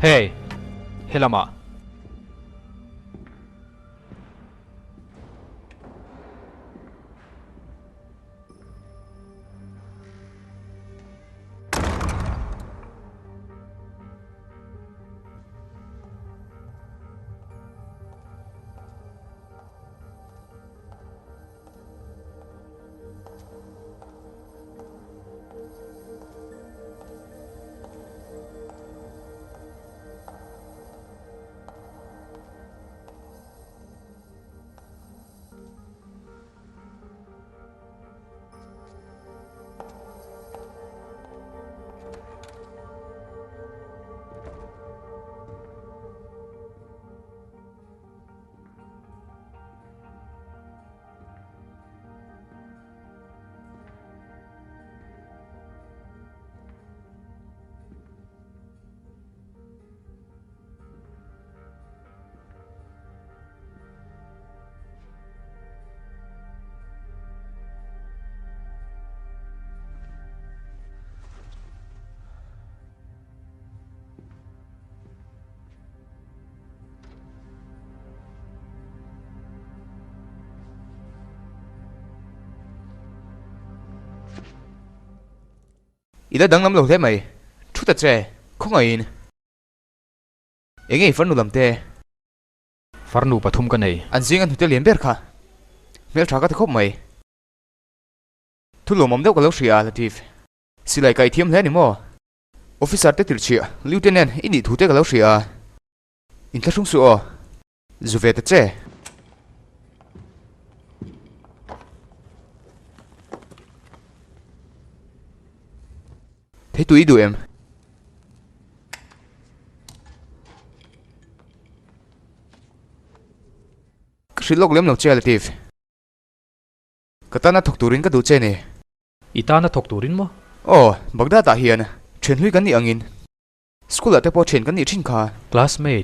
Hei, Helma. ida dang lam lo the mai thu ta che khong in enge fan nu lam te Farnu pathum ka nei. an jing an hotel lien ber kha mel tha ka te khop mai thu lo mom deuh ka lo hria Latif silai kai thiam hle ni mo officer te tir chia lieutenant ini thu te ka lo hria in tla sung su o zuve ta che thế tụi đuổi em cái sự lốc lém lòng che là tiệp cái ta nó thuộc tụi cái đủ che này Ita na thok turin mo. bậc đa tạ hiền truyền huy cái gì anh in school ở đây bao truyền cái gì trên cả Classmate.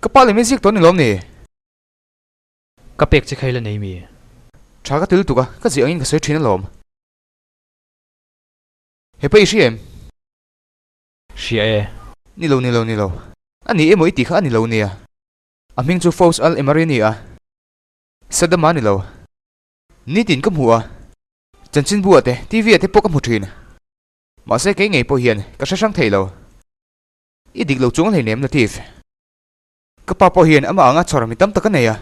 cái ba lấy mấy chiếc toán này lắm nè Ka pek che khaila nei mi. trả cái thứ tụi cái gì anh in cái sẽ truyền lắm hệ bây giờ Shia e. ni lâu anh em mới tí khá ni lâu nè anh mình chú Falls Al Emarini à sao đâm anh lâu ni tin cầm hùa chân chín bùa thế TV thế bốc cầm một chuyện mà sẽ cái ngày bao hiền cái sẽ sang thầy lâu ít định lâu chúng anh ném là thiệt cái bao hiền ama anga chora mi tam ta cái này à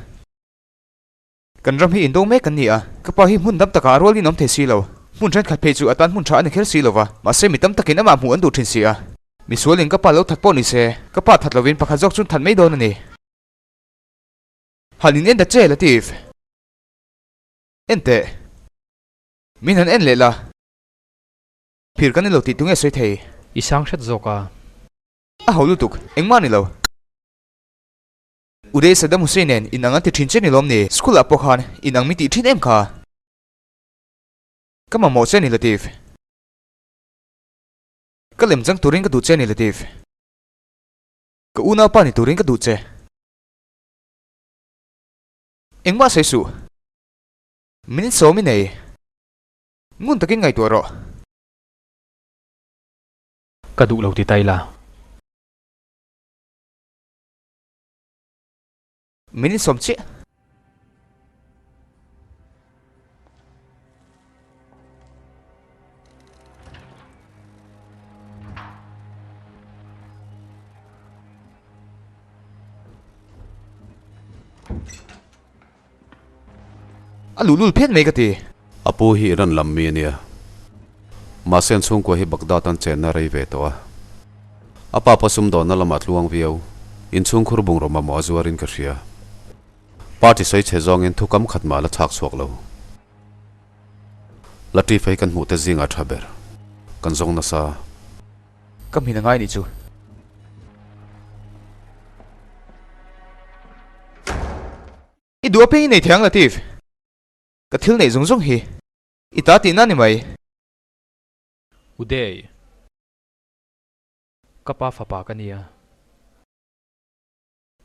cần ram hi in đâu mấy cái này à cái bao hi muốn tam ta cả rồi đi nắm thầy xí lâu muốn tranh khát phê chú atan muốn trả anh khel xí lâu mà sẽ mi tam ta cái ama muốn đủ trên xí à mi số liền cái bao lâu thật bao ni xe cái bao thật là viên pakha dọc chun thật mấy đôi này halin en da che là thiệt ente min han en le la phir kan lo ti tunge soi thei Isang shat zoka. a holu tuk engma ni lo ude Saddam Hussein en in anga ti thin chen ni lom ni school apo khan in ang mi ti thin em kha kama mo chen ni Latif ka lem jang turin ka du chen ni Latif ka una pa ni turin ka du che engma sai su min so mi nei ngun takin ngai tu ro Ka du lo ti tai la. min som chi lul phet mai ka ti apu hi ran lam mi nia ma sen chung ko hi bagda tan chen na rei ve to apa pasum do na lama tluang viau in chung khur bung roma mo zuarin ka ria party sai che zong in thukam khatma la chak suak lo lati fai kan mu te zinga thaber kan zong na sa kam hi na ngai ni chu i du pe nei thiang Latif ka thil nei zong zong hi ita ti na ni mai Uday. Ka pa fa pa ka niya.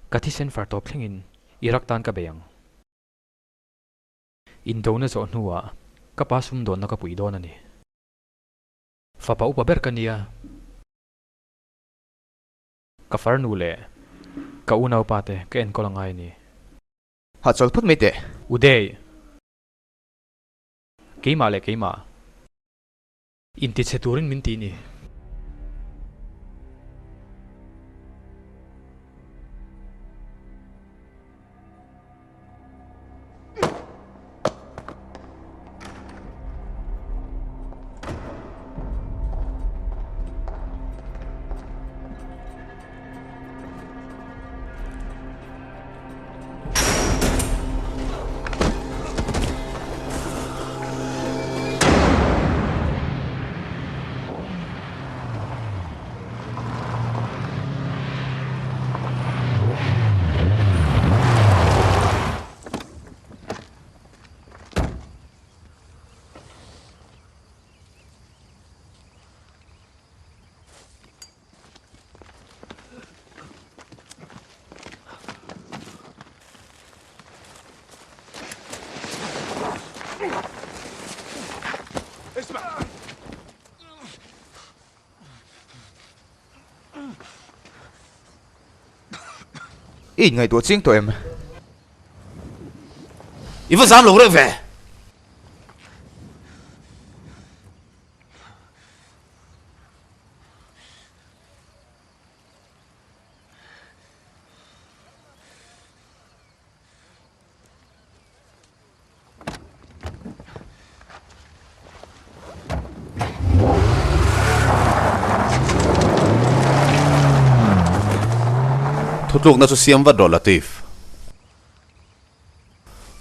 Ka thi sen far top thlingin Iraq tan ka beyang. Indo na zo nuwa ka pa sum don na ka pui don ani. Fa pa upa ber ka niya. Ka far nu le. Ka unaw pate ka en ko langay ni. ha chol phut mai te Uday. Keima le keima. Inti seturin minti ni. ít ngày tuổi chiến tụi em i va zam lo re ve thutluk na chu siam wat ro Latif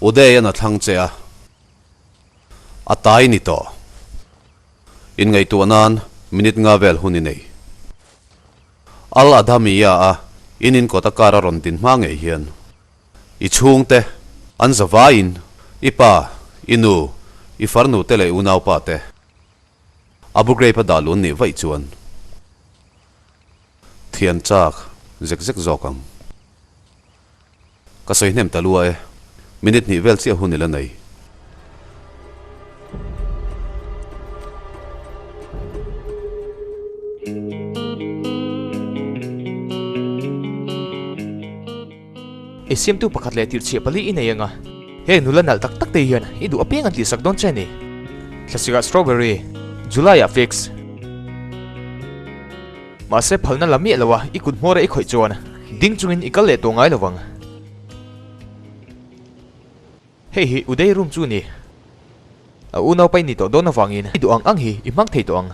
Uday na thlang che a atai ni to in ngai tu anan minute nga vel huni nei al adhamia a inin ko ta kara ron tin ma nge hian I chung te an zawain ipa inu I farnu te le unaw pa te abu grey pa dalun ni vai chuan thian chak zek zek zokang ka soi nem talua e minute ni vel chia hunila nei Siam tu pakat le tir chia pali ina yanga he nulanal tak tak te hian I du apeng an ti sak don cheni Classica strawberry July a fix ma se phalna lami lawa I kun hmora I khoi chuan ding chungin I kal le to ngai lawang hei hi Uday room chu ni a unaw pai ni to don awangin I du ang hi I mang thei to ang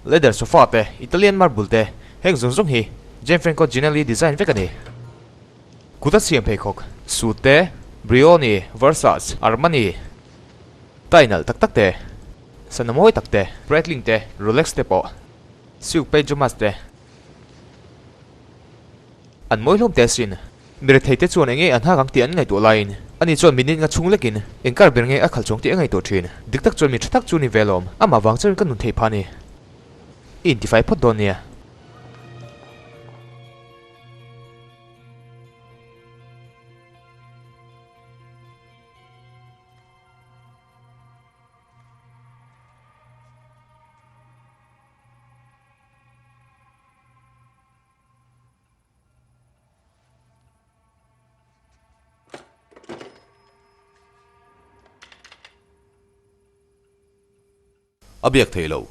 leather sofa te Italian marble te heng zong zong hi Gianfranco Ginelli design vekani kuta siam pheikhok suit te Brioni Versace Armani tainal tak tak te sanamoi tak te Breitling te Rolex te po siuk pajamas te an moi hlom te sin mire thei te chuan enge an ha kang ti an ngai to line ani chuan minin nga chung lekin engkar ber nge a khal chong ti ngai to thin diktak chuan mi thak chu ni velom ama wang chen kan nun thei phani intifai phot don nia abiak theilo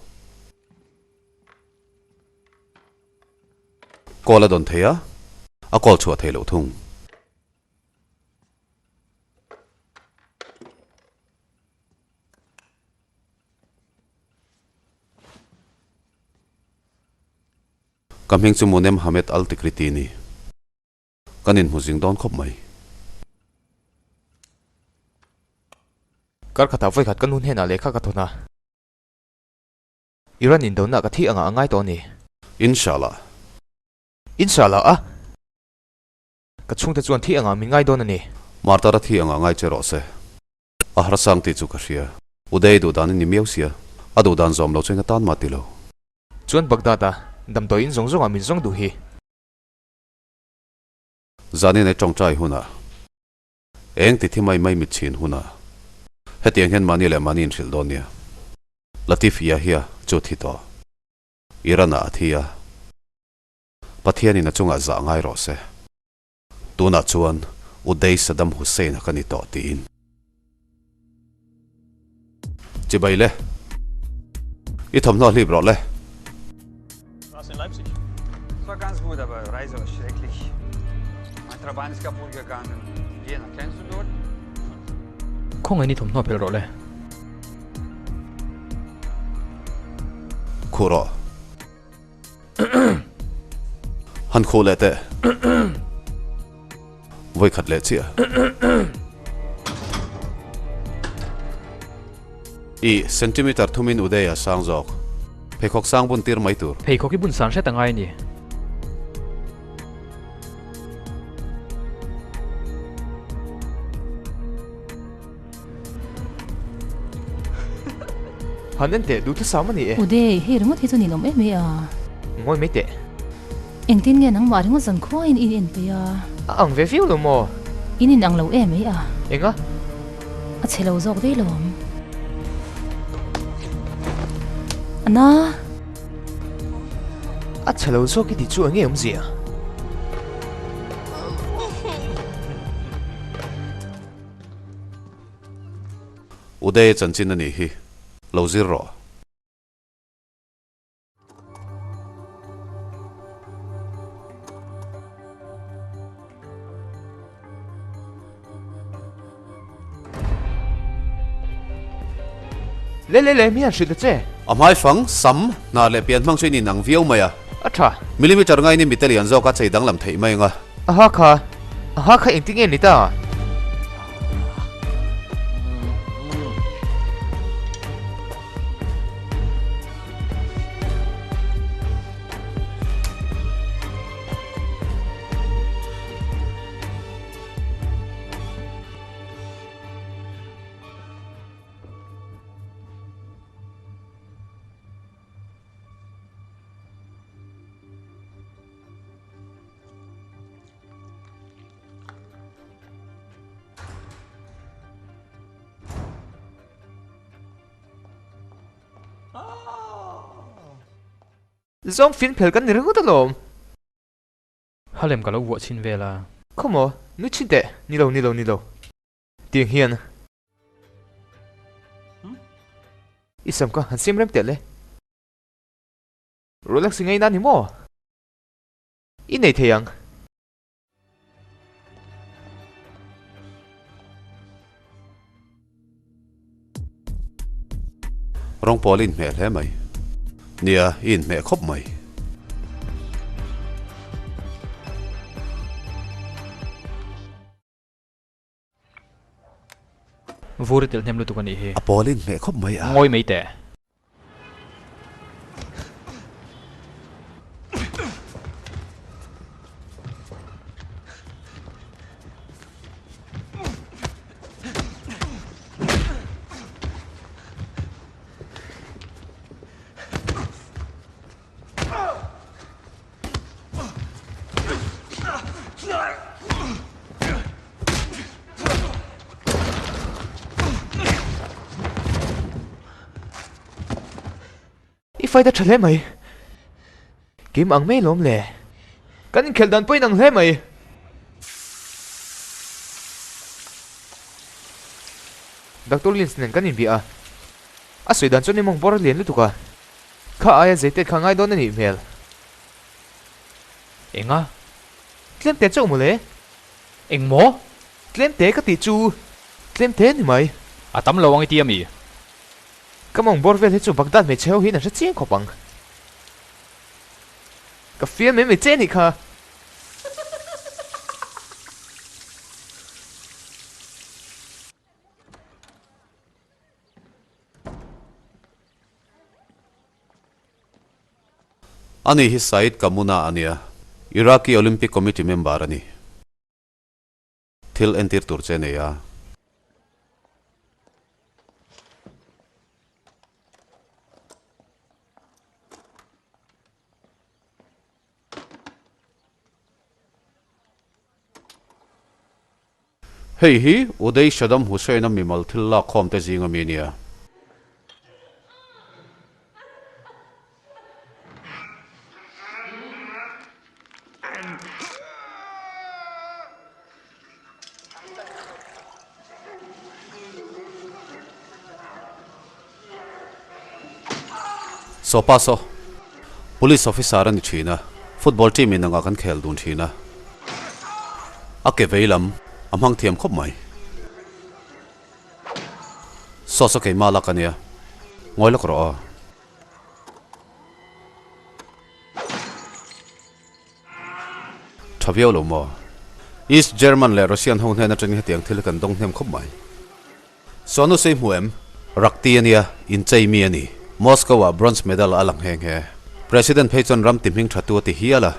kola don theya a kol chua theilo thung kamhing chu monem Hamet al tikriti ni kanin huzing don khop mai kar khata voi khat kan hun hena lekha ka thona Iran in dona ka thi anga angai to ni inshallah a ka chung te chuan thi anga min ngai don ani martara thi anga ngai chero se ahra sang ti chu ka ria Uday du dan ni miausia adu dan zom lo chenga tan matilo chuan bagdata dam to in zong zong amin zong du hi zani ne chong chai huna eng ti thimai mai mit chin huna hetiang hen mani le manin thil donia Latif ya hia chuthi to irana thia pathiani na chunga za ngai ro se tuna chuan Uday Saddam Hussein kani to tin chibaile I thomno libro le Was in Leipzig? Es war ganz gut, aber die Reise war schrecklich. Mein Trabant ist kaputt gegangen. Jena, kennst du dort? khong ai ni thom no phel ro le khuro han khole te voi khat le chia I centimeter thumin Uday a sang jok pheikhok sang bun tir mai tur phei khoki bun san se tangai ni hanen te du ta samani e Uday he ringot hitu ni nom e me a ngoi me te engtin nge nang ma ringot zan kho in pe a ang ve fiu lo mo inin ang lo e me a enga a chelo zok ve lom ana a chalo so ki ti chu ange zia Uday chanchin ani hi lozir ro le mi an shit che amhai fang sam na le pian mang chini nang viau maya Atra. Millimeter ngay ni mitelian zo ka chei dang lam thei mai nga. Aha kha inting en nita. Zong fin phel kan ringu ta lom. Halem ka lo wo chin vela. Khomo, nu chin te, ni lo. Tiang hian. Isam ka han sim rem te le. Rolex ngai na ni mo. I nei theyang. Rong Paulin mẹ thế mày. Nia in mẹ khóc mày. Vô tel nem lu tu kan ni he. À Paulin mẹ khóc mày à. Ngoi mei te. Phải ta trở mày. Kiếm ăn mấy lộn lẹ. Cánh khel đàn bơi năng lẹ mày. Dr. Lins nên cánh bia. À suy đàn cho nên mong bỏ liền lúc cả. Khá ai dễ tết khang ai đó nên email. Enga. Claim tết cho một lẽ. Eng mo. Claim tết cái tỷ chu. Claim tết ni mày. À tắm lo ang itiami. Cảm ơn Borvel hết cho Baghdad mày treo hi là rất chiên khó bằng. Cả phía mày chết đi khờ. Ani hi Said Kamuna ania. Iraqi Olympic Committee member ani. Thil entir turche ne ya. Hey hi, Uday Saddam Hussein am mimal thilla khom te jinga minia. So paso. Police officer an China. Football team in nga kan khel dun China. Ake veilam amhang thiam khop mai. So ke mala kania. Ngoi lak ro. Thaviao lo mo. East German le Russian hong hena tring hetiang thil kan dong hem khop mai. So no sei muem rakti ania in chei mi ani. Moscow a bronze medal alang heng he. President Pechon Ram Timhing thatu ti hiala.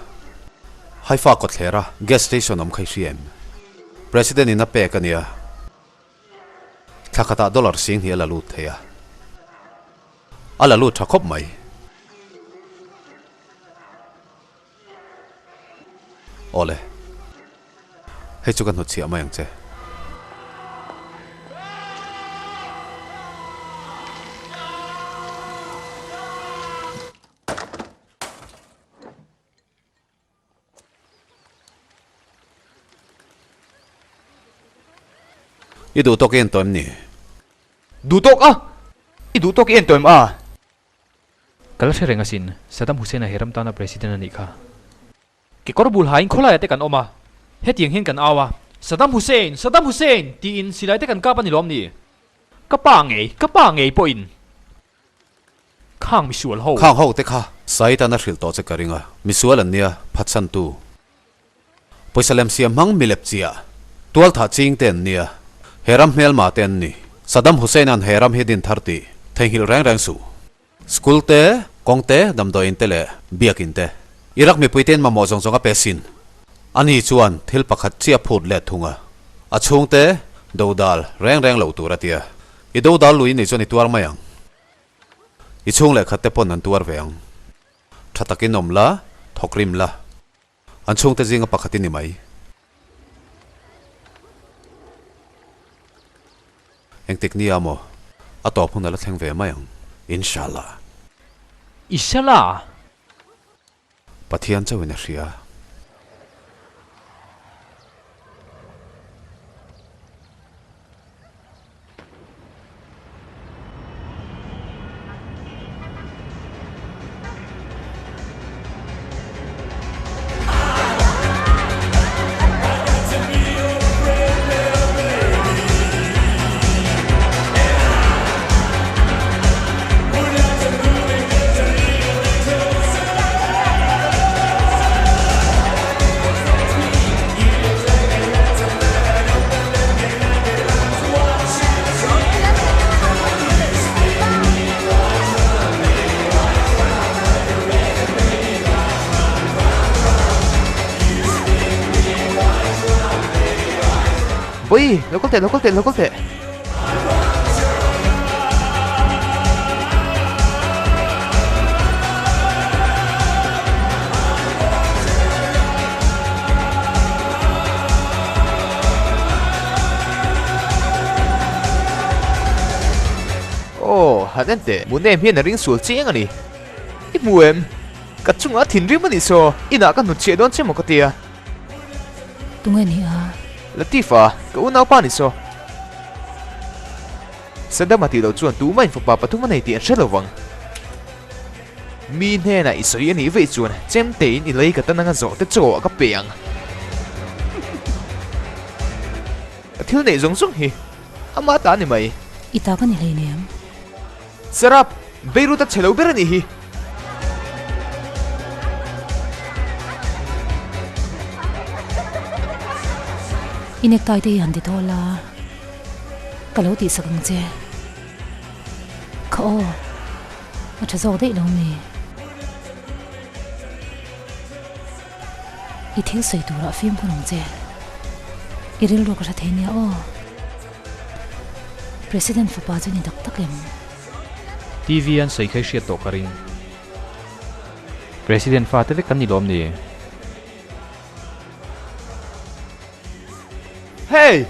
Haifa ko thlera gas station om khai siam. President in a pe kania. Thakata dollar sing hi ala lut theya. Ala lut thakop mai. Ole. Hei chukan hot sia mayang che. Idu tok en toim ni. Du tok à? Idu tok en toim à? Kala se renga sin Saddam Hussein a heram ta na president ani kha. Ki korbul hain khola ate kan oma. Hetiang hin kan awa. Saddam Hussein ti in silai te kan ka pani lom ni. Ka pa ngei po in. ข้างมิชวลโฮ ข้างห้องเตะค่ะไซต์อันนั้นหิลโตจะกระริงอ่ะมิสวลันเนี่ยพัดสันตูไปสลามเสียมังมิเล็บเจียตัวถ้าจริงเต็นเนี่ยเฮรัมเมลมาเต็นนี่ซัดดัมฮุเซนันเฮรัมเฮดินทาร์ตีเทงฮิลแรงสูสกุลเตะกองเตะดำโดอินเตเล่เบียกินเตะอิรักมีปุยเต็นมาหมอจงกับเปซินอันนี้ชวนทิลปักขัดเจียพูดเล็ดทุงอ่ะอาชงเตะดูดัลแรงเหล่าตัวระเตียอีดูดัลลุยนี่จวนอีตัวไม่ยังอีชงเล็กขัดเตะปนนันตัวเวียงถ้าตะกินนมละทอกริมละอันชงเตะจริงกับปักขัดนี่ไหมเอ็งติกนี่อะโมอะต่อพุ่งนั่นละแทงเวไม่ยังอินชาอัลลอฮ์ อิชลา ปะเทียนเจ้าวินาทีอะเฮ้ยแล้วก็เตะโอ้ฮันนั่นเตะมุนเอ็มเพียนริงสวยจริงอ่ะนี่อีมูเอ็มกัดจุงอาถิ่นริมมันนี่โซอีน่ากันหนุนเชียดอนเชื่อมกันเตีย ตรงนี้อ่ะ Latifa, ka unaw pa ni so. Sa damati daw chuan tu main fa pa pathuma nei ti an shalawang. Min he na isoi ani ve chuan chem te in ilai ka tananga zo te cho ka peang. Thil nei zong zong hi. Ama ta ni mai. ita ka ni leinem Sarap, Beirut at chelo berani hi. inek tai te han di tola kalau ti sakang che ko ma cha zo dei lo mi i thil sei tu ra film phunong che iril ro ka tha thenia o president fa pa chu ni dak takem TV an sei khai hriat to karing president fa te kan ni lom ni Hey!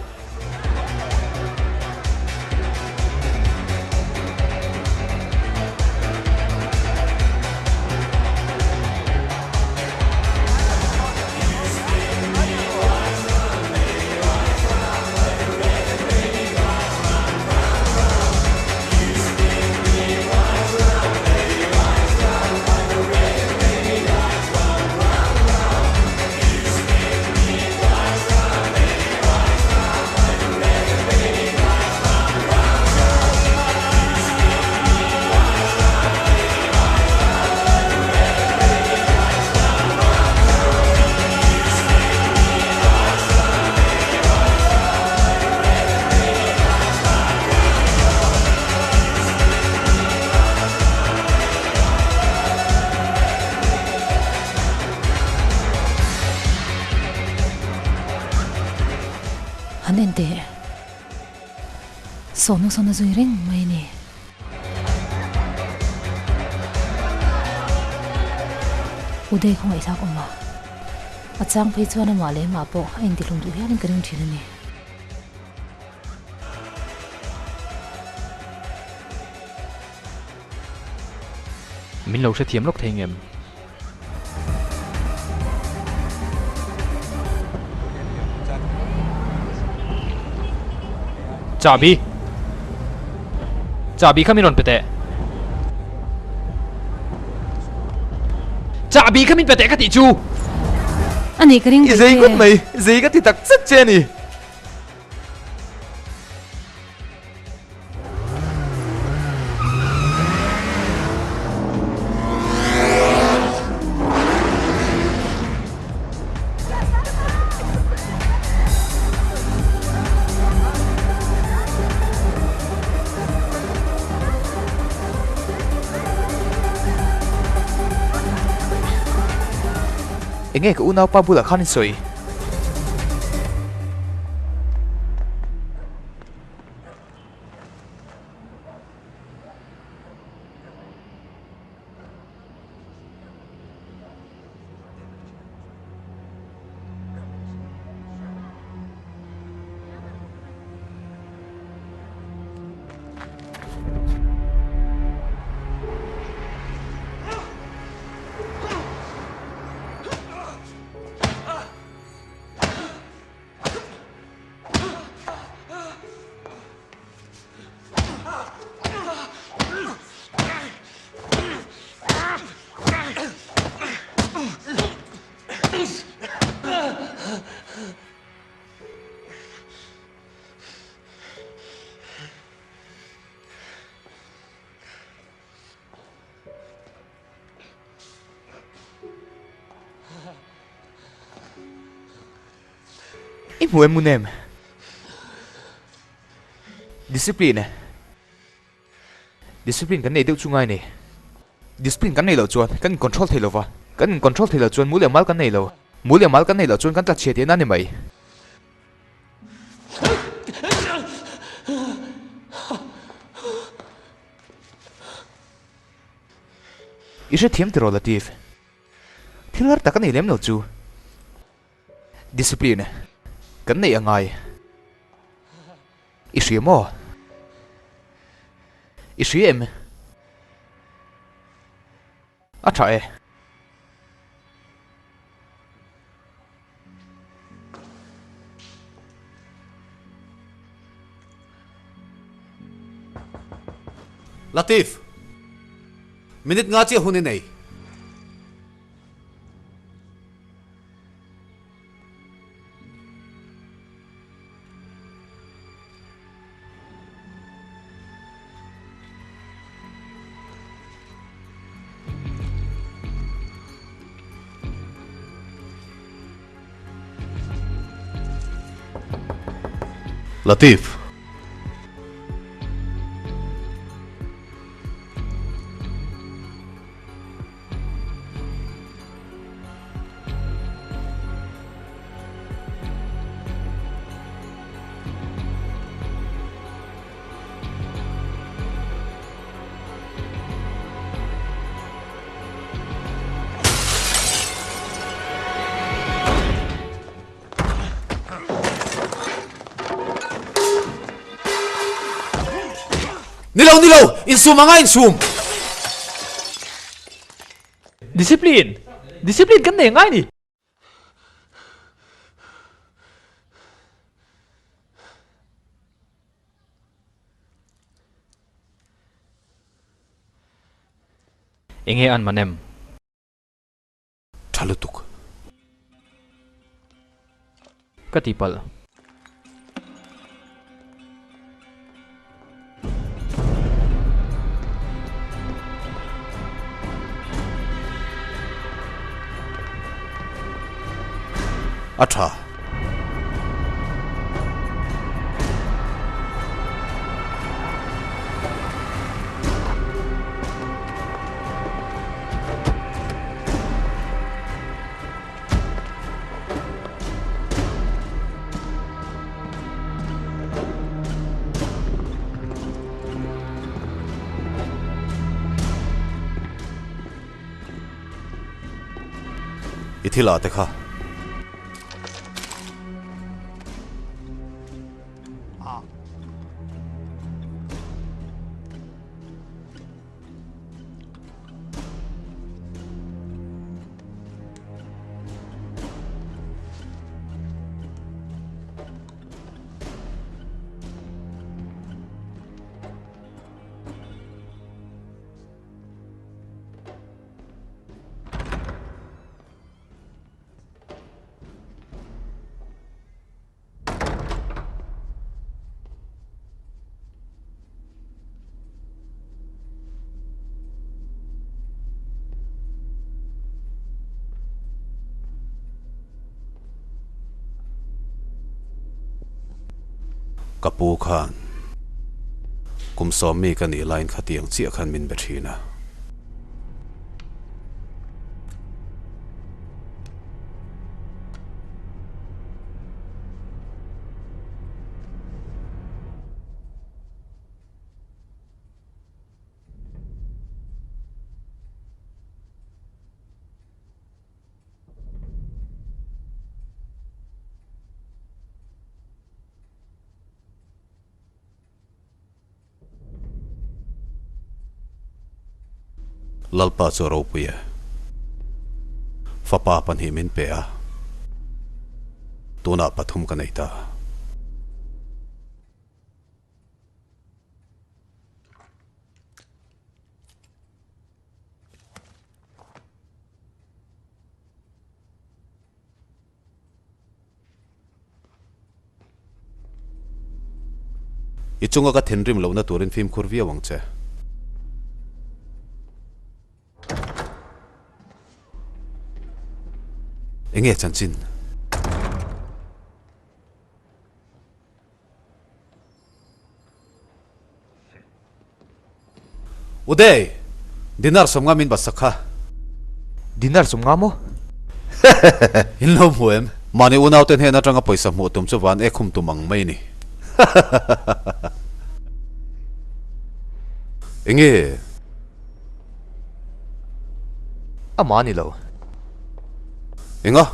han ente sonu sonu zui ring mai ni udai khong ai thak oma achang phei chuan ma le ma po ain ti lung du hian karing thil ni min lo se thiam lok thei ngem Chabi kami non pete Chabi kami pete ka ti chu ani karing Izay gut mai, izay ka ti tak sat cheni. enge ka unaw pa bula khanin soi imu emunem discipline kan nei deuh chungai ni discipline kan nei lo chuan kan control thei lo wa kan control thei lo chuan mulia mal kan nei lo chuan kan tla chhe te na ni mai ishe thiam te ro latif thilhar ta kan nei lem lo chu discipline kan nei angai ishimo ishiem achae Latif, minit nga chia hunin ay. Latif. Nilaw! Insum nga, insum! Discipline! Discipline kan nei ngai ni. Enge an manem. Chalutuk. Katipal. Acha. Ithila tekha. Kapu Khan kum som mi kan i line khatiang chi khan min bethina lalpa chu ro puya fapa pan hi min pe a tuna pathum ka nei ta ichunga ka thenrim lo na turin film khurvia wangche enge chanchin uday dinar somnga min basakha Dinar sum nga mo. inlo muem mani unaw ten he na tanga paisa mu tum chu van e khum tumang mai ni enge Ama ni lo. enga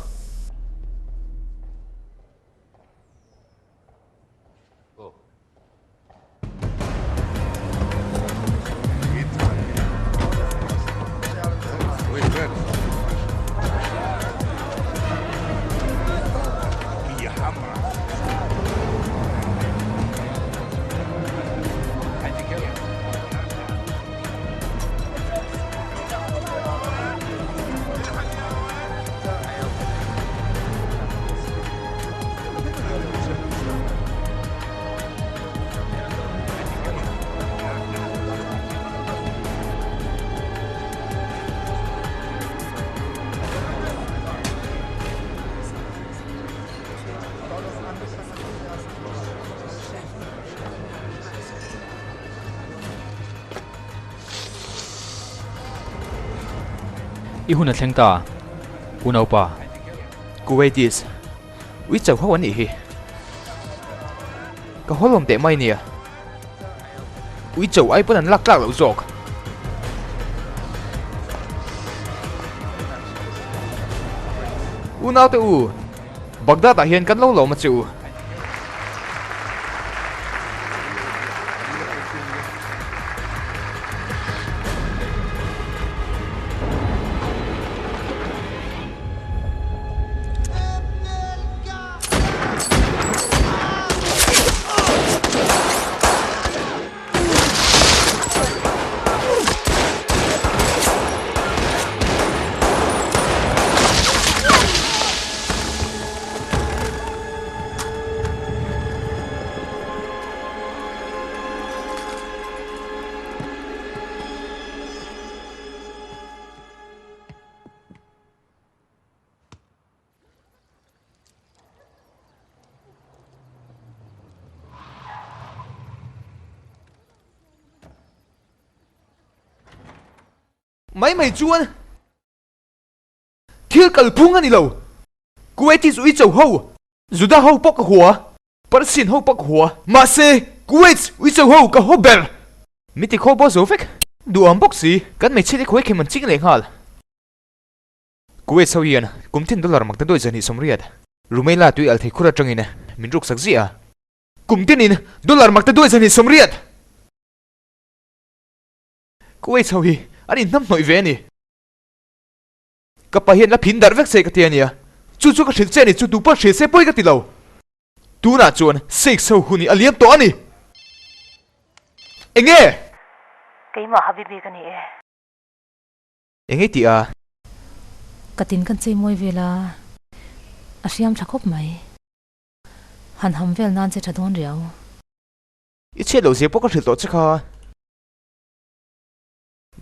ihuna thlengta unaw pa Kuwaitis. Ui chau ho ani hi. Ka holom te mai nia. Ui chau ai pun an lak lo zok. Unaw te u. Baghdad a hian kan lo ma chu. Mày chuan. Thil kal phung ani lo. Kuwaitis ui chau ho. Juda ho pok hua. Persin ho pok hua. Ma se Kuwait ui chau ho ka ho ber. Miti kho bo zofek. Du am bok si kan mai chili khoi keman ching le hal. Kuwait sau hian kum tin dollar mak ta doi jani somriat. Rumela tui al thei khura tangina. Min ruk sak zia. Kum tin in dollar mak ta doi jani somriat. Kuwait sau hi anh nam nội về nè, các bà hiện là pin dar vek xe cái tiền nè, chú cái chuyện xe này chú tu bắt xe bơi cái tiền lâu, tu na chuan xe sâu huni aliam to anh, anh nghe, cái mà habibi cái này, anh nghe tia, cái tin kan chơi môi về là, asiam chắc khóc mày, han ham về nan sẽ chadon riau, ít xe lâu xe bốc cái chuyện tốt chứ kha.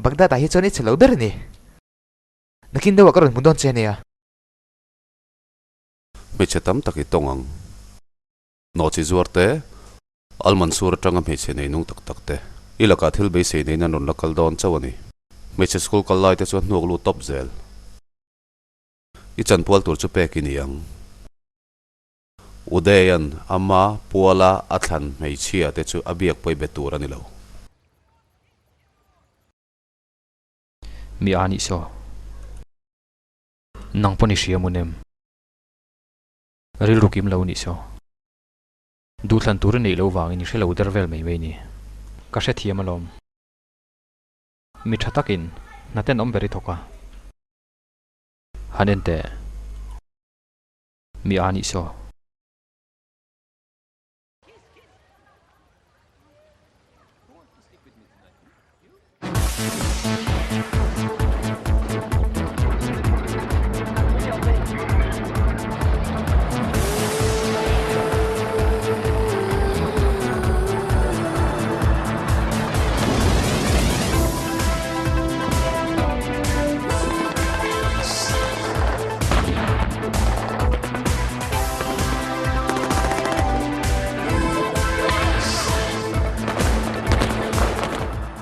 Baghdad ahi choni chalo ber ni. Nakin dawa karon mundon chenia. me chetam taki tongang no chi zuarte al mansur tanga me che nei nung tak tak te ilaka thil be se nei na non lakal don chawani me che school kal lai te chuan nuak lu top zel I chan pual tur chu pek iniang udayan ama puala athan mei chia te chu abiak poi betur ani lo mi ani so nang poni shia munem ril rukim lo ni so du thlan tur nei lo wang ni shelo der vel mei mei ni ka she thiam alom mi thatakin naten om beri thoka hanen te mi ani so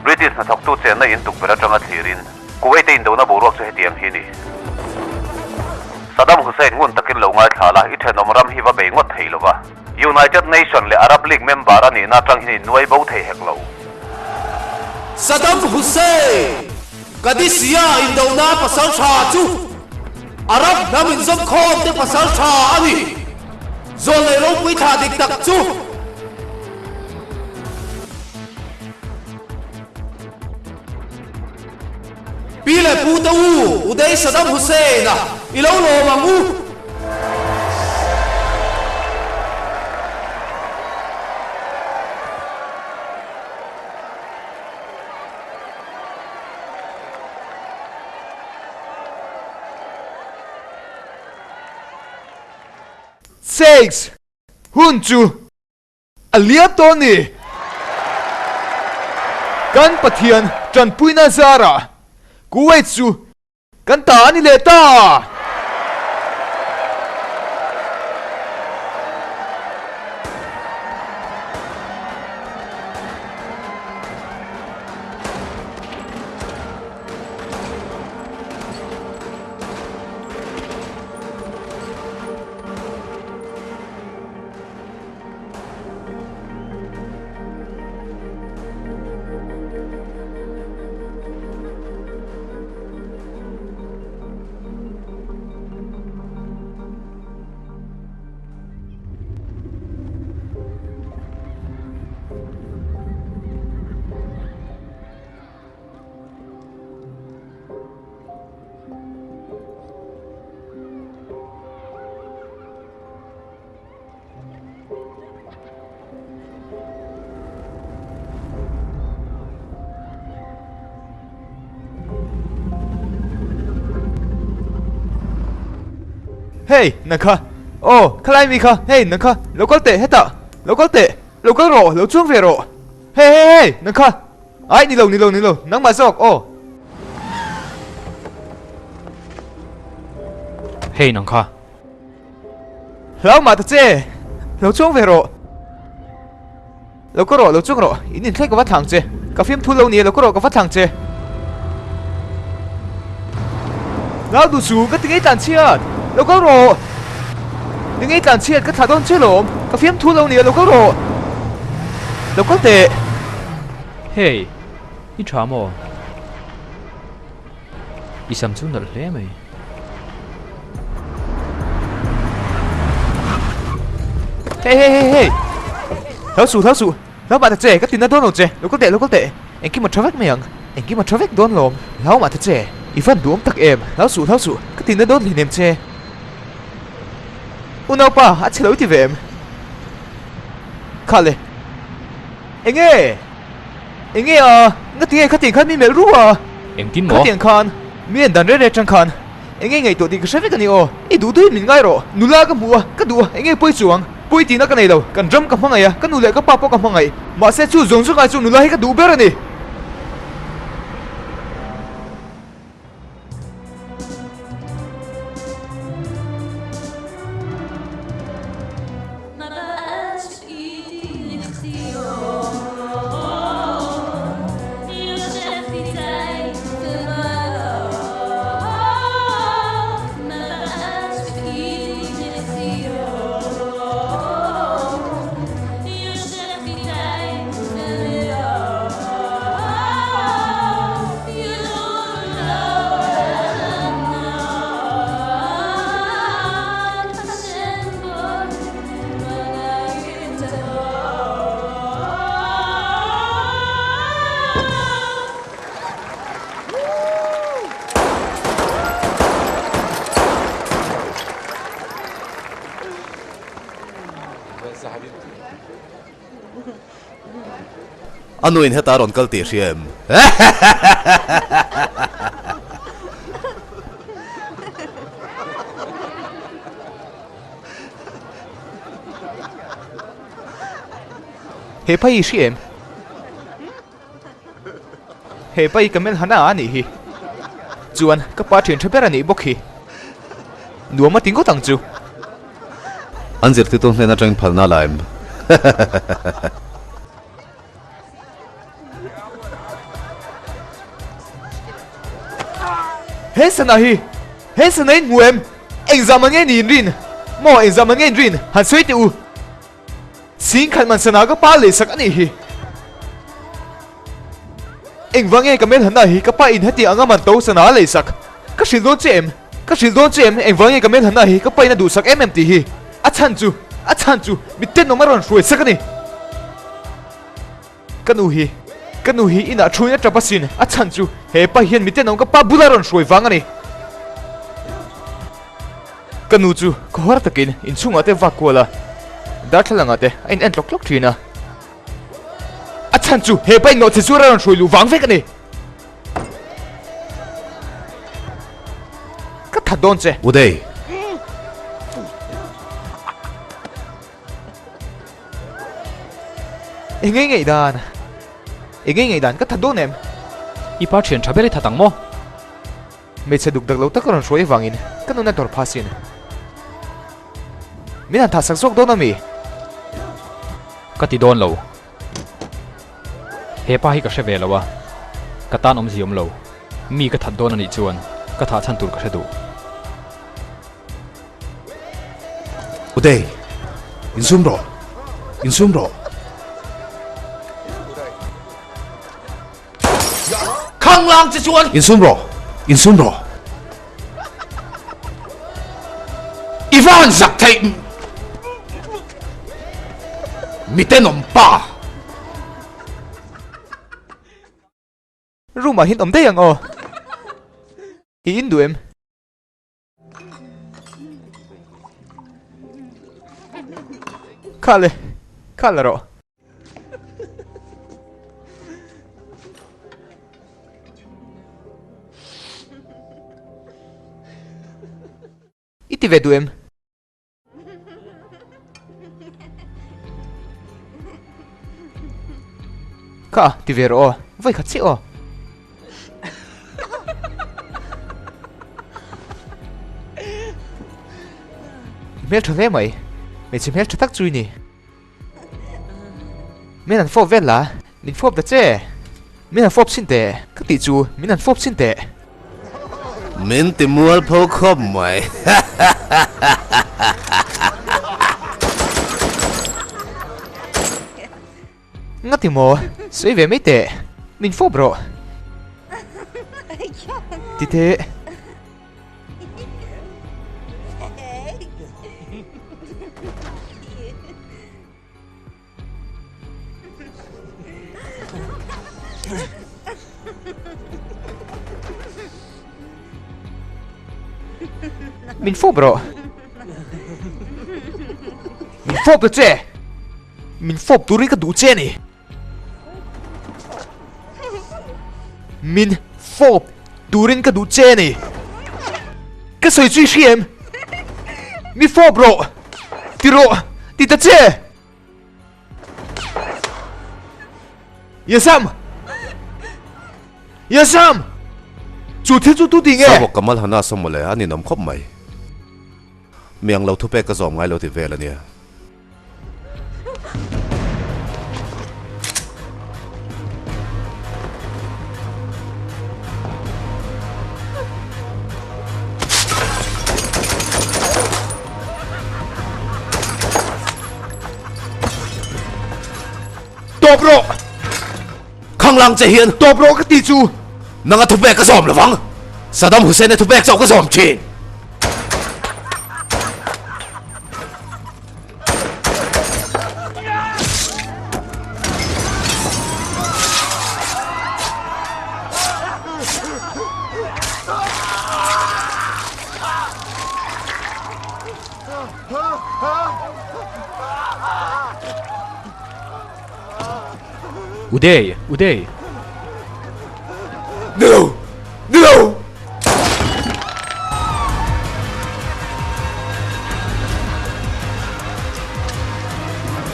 British na thok tu chen na in tuk bera tanga thirin Kuwait in do na boruak chu hetiang hi ni Saddam Hussein ngun takin lo ngai thala I then omram hi wa be ngot thei lova United Nation le Arab League member ani na tang hi nuai bo thei hek lo Saddam Hussein Kadisia in do na pasal tha chu Arab namin zom khom te pasal tha ani Zon le ro pui tha dik tak chu Pile puta udai Saddam Hussein ilo lo mangu Six Hunchu Alia Tony Kan Pathian Trần Puina Zara Kuwait chu kan ta ni le ta Hey, Naka. Oh, Kalai Mika. Hey, Naka. Local te, heta. Local te. Local ro, lo chuang về ro. Hey, Naka. Ai, ni lo. Nang ma sok. Oh. hey nang kha Lao ma ta che. Lo chuang về ro. Local ro, lo chuang ro. Inin thai ka wat thang che. Ka phim thu lo ni local ro ka wat thang che. Lao du su ka tingai tan chiat. Local ro. Tingai tan chiat ka tha don che lom. Ka phim thu lo ni local ro. Local te. hey I chamo I samsung dal le mai Hey. Tháo su. Lão bà thật trẻ, các tin đã đón rồi trẻ. Local tệ. Anh kia mà traffic mày anh kia mà traffic đón lồm. Lão mà thật trẻ. Ý phân đúng tắc em. Tháo su. Các tin đã đón liền em trẻ. Unao pa, à chế lỗi thì về em. Khá lệ. Anh nghe à. Các tiền khăn mi mẹ rú à. em tin Các mo tiền khăn. Miền đàn rê chẳng khăn. Anh nghe ngày tuổi thì cái traffic cái này ô. Ý đủ tuổi mình ngay rồi. Nụ la cái mùa. Cái đùa. Anh nghe bơi chuồng. Pui tina ka nei lo kan drum ka hmangai kan nu le ka pa po ka hmangai ma se chu zong zu ngai chu nu la hi ka du ber ani anh nuôi hết ta rồi câu tiền xem he pai siam he pai kamel hana ani hi chuan ka pa thin thapera ni bok hi nuama ting ko tang chu Anh giật tôi lên trang phật na lại. he sana hi he sana in muem exam nge ni rin mo exam nge rin han soi tu sing khan man sana ka pa le sak ani hi eng wange kamel hana hi ka pa in hati anga man to sana le sak ka shil don chem eng wange kamel hana hi ka pa ina du sak mmt hi a chan chu mitten no maron shoi sak ani kanu hi ina thuina trapasin a chan chu he pa hian mitten no ka pa bularon shoi wang ani kanu chu khor takin in chunga te vakola dar thlanga te in en tlok thina a chan chu he pa no te suraron shoi lu wang vek ani ka thadon che Uday engei dan ka thadon em ipa thian thabeli thatang mo me che duk dak lo takaron shoi wangin kanu na tor phasin mina tha sak sok do na mi kati don lo he pa hi ka hre ve lawa katan om ziom lo mi ka that don ani chuan ka tha chan tur ka hredu Uday insum ro khang lang che chuan insum ro Ivan zak thei miten om pa ruma hin om te yang o hi in duem kale ro iti veduem ka ti vero vai khatsi o mel thole mai me chimel thatak chui ni minan fop vela min fop da che minan fop sinte ka ti chu minan fop sinte min ti mual pho khop mai ngati mo soi ve mete min fop bro ti te min fop bro min fop da che min fop turi ka du che ni min fop turin ka du che ni ka soi chui shiem mi fop bro ti ta che yasam chu thế chu tu ti sao nghe một kamal hana som mole ani nom khop mai miang lo thu pe ka zom ngai lo ti vel ania to bro khang lang che hian to bro ka ti chu nanga thu pe ka zom lo wang Saddam Hussein ne thu pe chau ka zom chin Uday, Uday. No! No!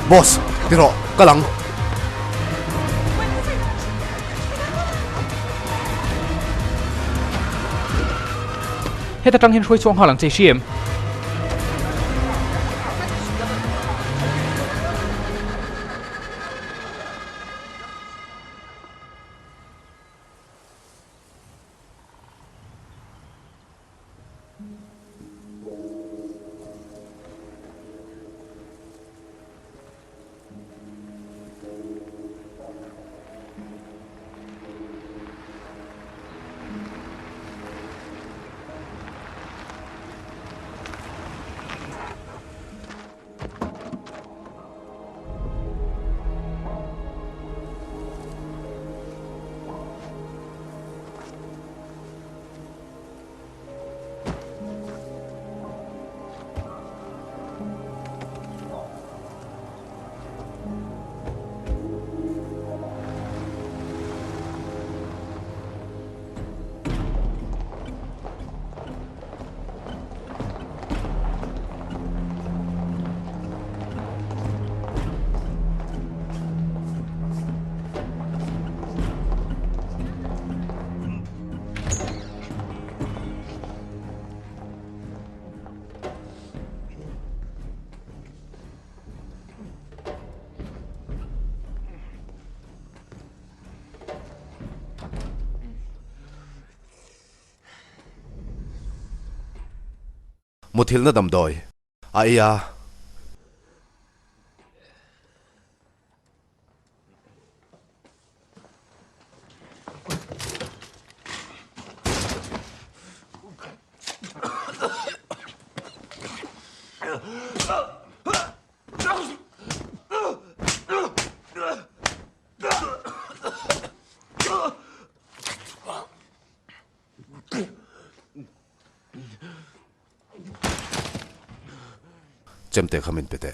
Boss, tiro, ka lang. Heta tang hin hroi chuang halang chei hriam. Muthil na damdoy. Aya. Chemte khamin pete.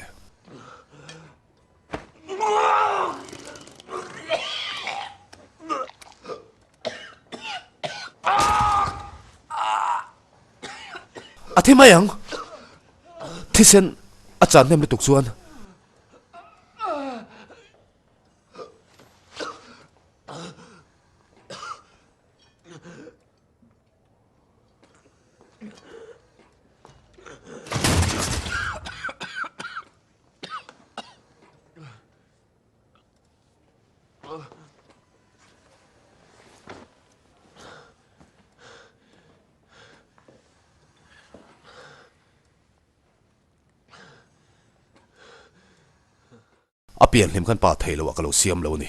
Athi mayang. Thisen achan nem tuk chuan. Apian lim kan pa thei lo akalo siam lo ni.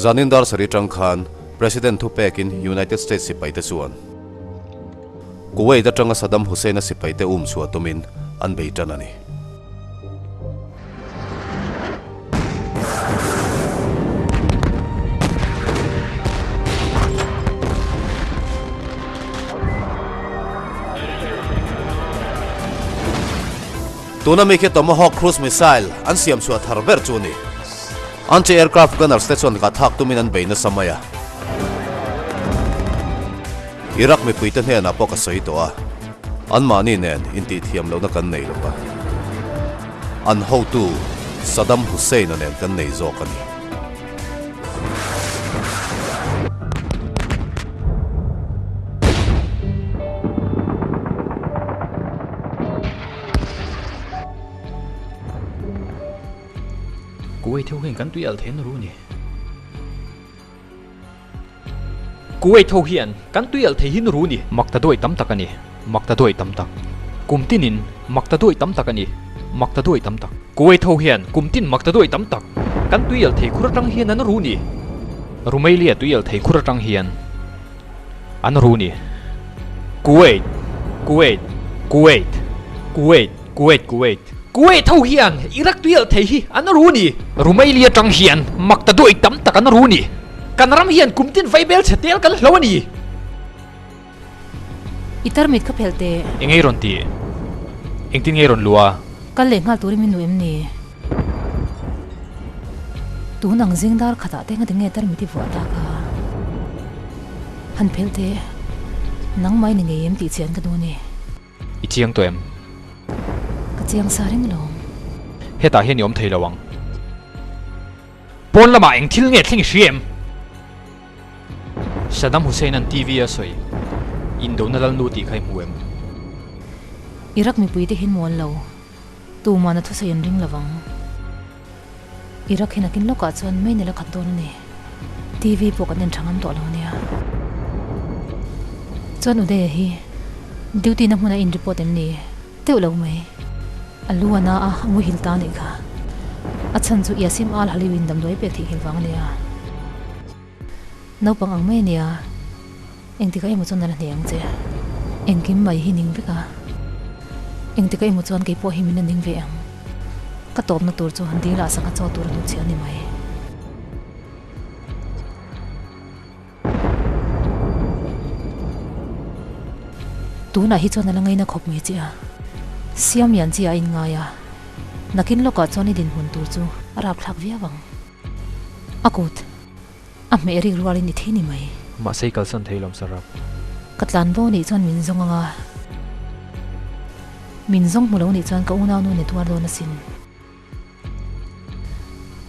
Zanindar Sari Chang Khan, President Tupekin, United States sipai te suan. Kuwait da Changa Saddam Hussein sipai te suwa tumin an beitan ani. Tuna meke Tomahawk cruise missile an siam suwa tharber chuni. Anti-aircraft gunners te chuan ka thak tumin an beina samaya Iraq mi puitan he na po ka sa ito An mani nen inti thiam lo na kan nei lo pa. An how to Saddam Hussein nen kan nei zo kan ni. Kuwait theo hiền cắn tuy thế nó luôn nhỉ. Kuwait theo hiền cắn tuy thế hin luôn nhỉ. Mặc ta đôi tắm tắc anh nhỉ. Mặc ta đôi tắm tắc. Cùng tinin mặc ta đôi tắm tắc anh nhỉ. Mặc ta đôi tắm tắc. Kuwait theo hiền cùng tin mặc ta đôi tắm tắc. Cắn tuy thế khura trăng hiền anh luôn nhỉ. Romania tuy thế khura trăng hiền. Anh luôn nhỉ. Kuwait, Kuwait, Kuwait, Kuwait, Kuwait, Kuwait. Kuwait thâu hiền, Iraq tuyệt thế hi, anhรู้nhỉ? Romania trăng hiền, mặc ta đôi tắm tắc anhรู้nhỉ? Canaram hiền cùng tin vay bel setel kan lâu nhỉ? Itar mit ka pelte. Ngay ron ti, anh tin ngay ron lua. Ka le ngal turi min nuem ni. Tu nang zingdar khata te nga dinge tar miti vuata ka. Han pelte. Nang mai ni ngem ti chen ka du ni. Ichiang to em. Chiang saring lo Heta hian yom thei lawang pon lama eng thil nge thling siem Saddam Hussein an TV a soi indo na lal nu ti khai muem Iraq mi puite hin mon lo tu mana thu sayan ring lawang Iraq hin akin loka chuan mai nela khat don ni TV po kan nen thangam to lo nia chuan ude hi duty na hmuna in report en ni teu lo mai Aluana a mu hilta ni kha achan chu yasim al haliwin dam doi pe thi hilwang nia no pang ang me nia eng tikai mu chon na niang che eng kim mai hi ning veka eng tikai mu chon ke po hi min ning ve ang ka top na tur chu handi la sa ka chaw tur nu chian ni mai tu na hi chon na langai na khop mi chia Siam yan chi in nga ya nakin loka choni din hun tur chu arap thak via wang akut amme ri rualin ni thini mai ma sei kalsan theilom sarap katlan bo ni chon min zong nga min zong mulo ni chon ka una nu ne tuar do na sin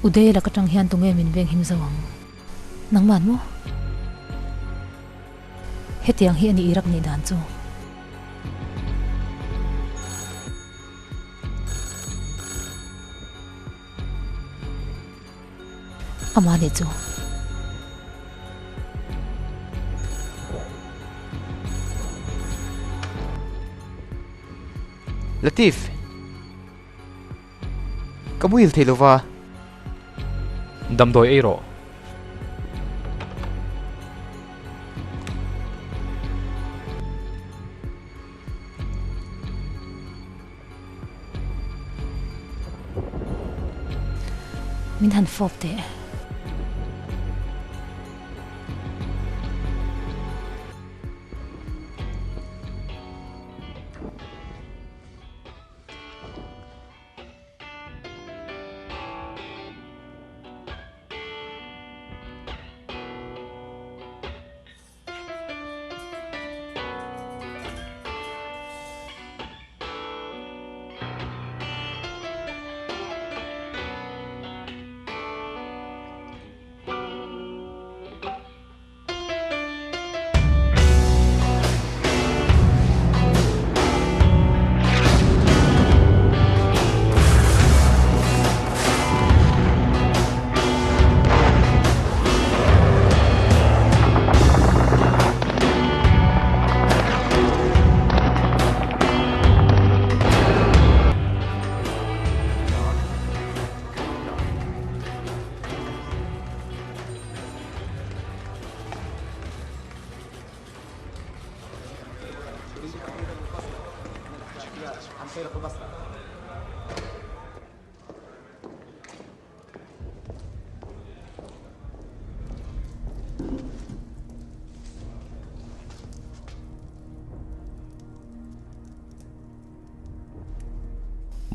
ude la katang hian tunge min veng him zawang nang man mo hetiang hi ani Iraq ni dan chu Amane chu Latif Kamuil Thilova dam doi eiro min han fop te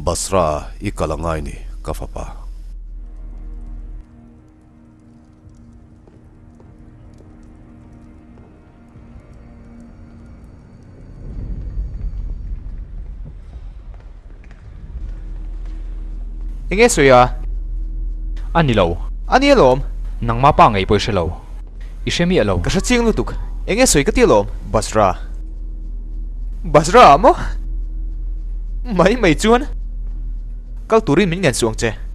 Basra ikalangai ni kafapa. eng e soya ani lo ani lom nang ma pa ngai poi shelo ishemi alo ka ching lu tuk eng e soi ka ti lom basra mo mai chuan kal turin min ngan suang che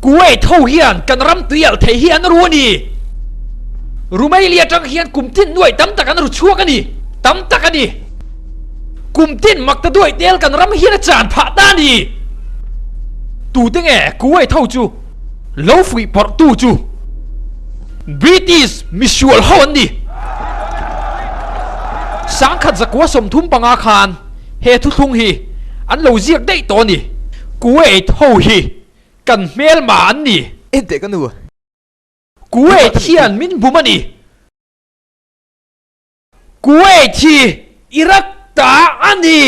กูไอ้เท่าเฮียนกันรำเตียลเทเฮียนรู้นี่รู้ไหมเลียจังเฮียนกุมตินด้วยตั้มตะกันรู้ชั่วกันนี่ตั้มตะกันนี่กุมตินมักตะด้วยเตียลกันรำเฮียนจานผ่าด้านนี่ตูตั้งแง่กูไอ้เท่าจูเล่าฟุยปอร์ตูจูบริติชมิชวลฮอนนี่สังขัดจะกัวสมทุมปังอาคารเฮทุทุงฮีอันเราเรียกได้ตัวนี่กูไอ้เท่าฮีกันเมลมาอันนี่ e de ka nu กูไอ้เทียนมินบุมันนี่กูไอ้ที่อิรักตาอันนี้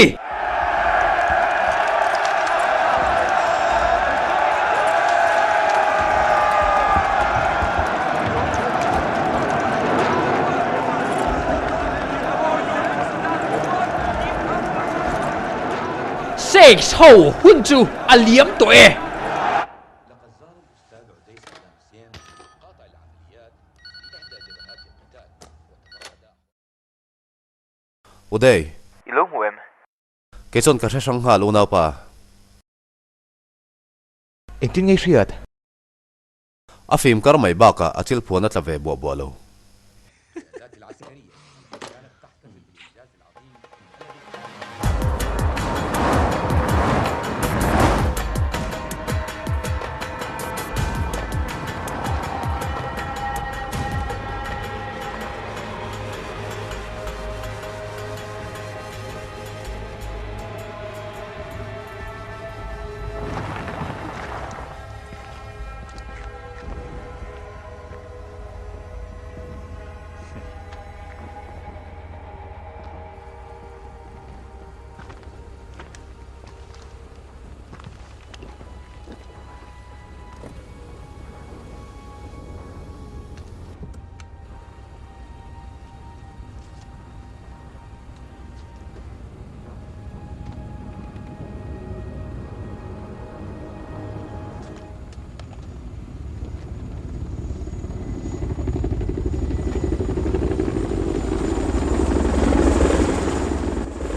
เสกโซ่หุ่นจูอันเลี้ยมตัวเอง Uday ilom huem ke chon ka sang ha lo na pa eng tin ngai riat a film kar mai ba ka achil phone atla ve bo lo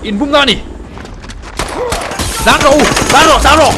อินบุ้มนานี่ด้านเราด้านเรา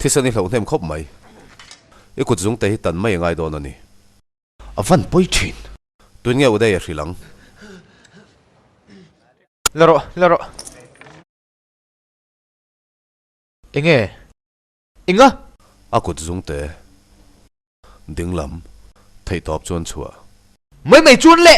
ที่สนิทเราเต็มครบไหมไอ้กุดจงเตะตันไม่ง่ายโดนนี่อวันป่วยชินตัวเงี้ยอุได้ยังสิหลัง laro eng e inga อากุดจงเตะดิ้งลำไทยตอบจวนชัว mai chuan le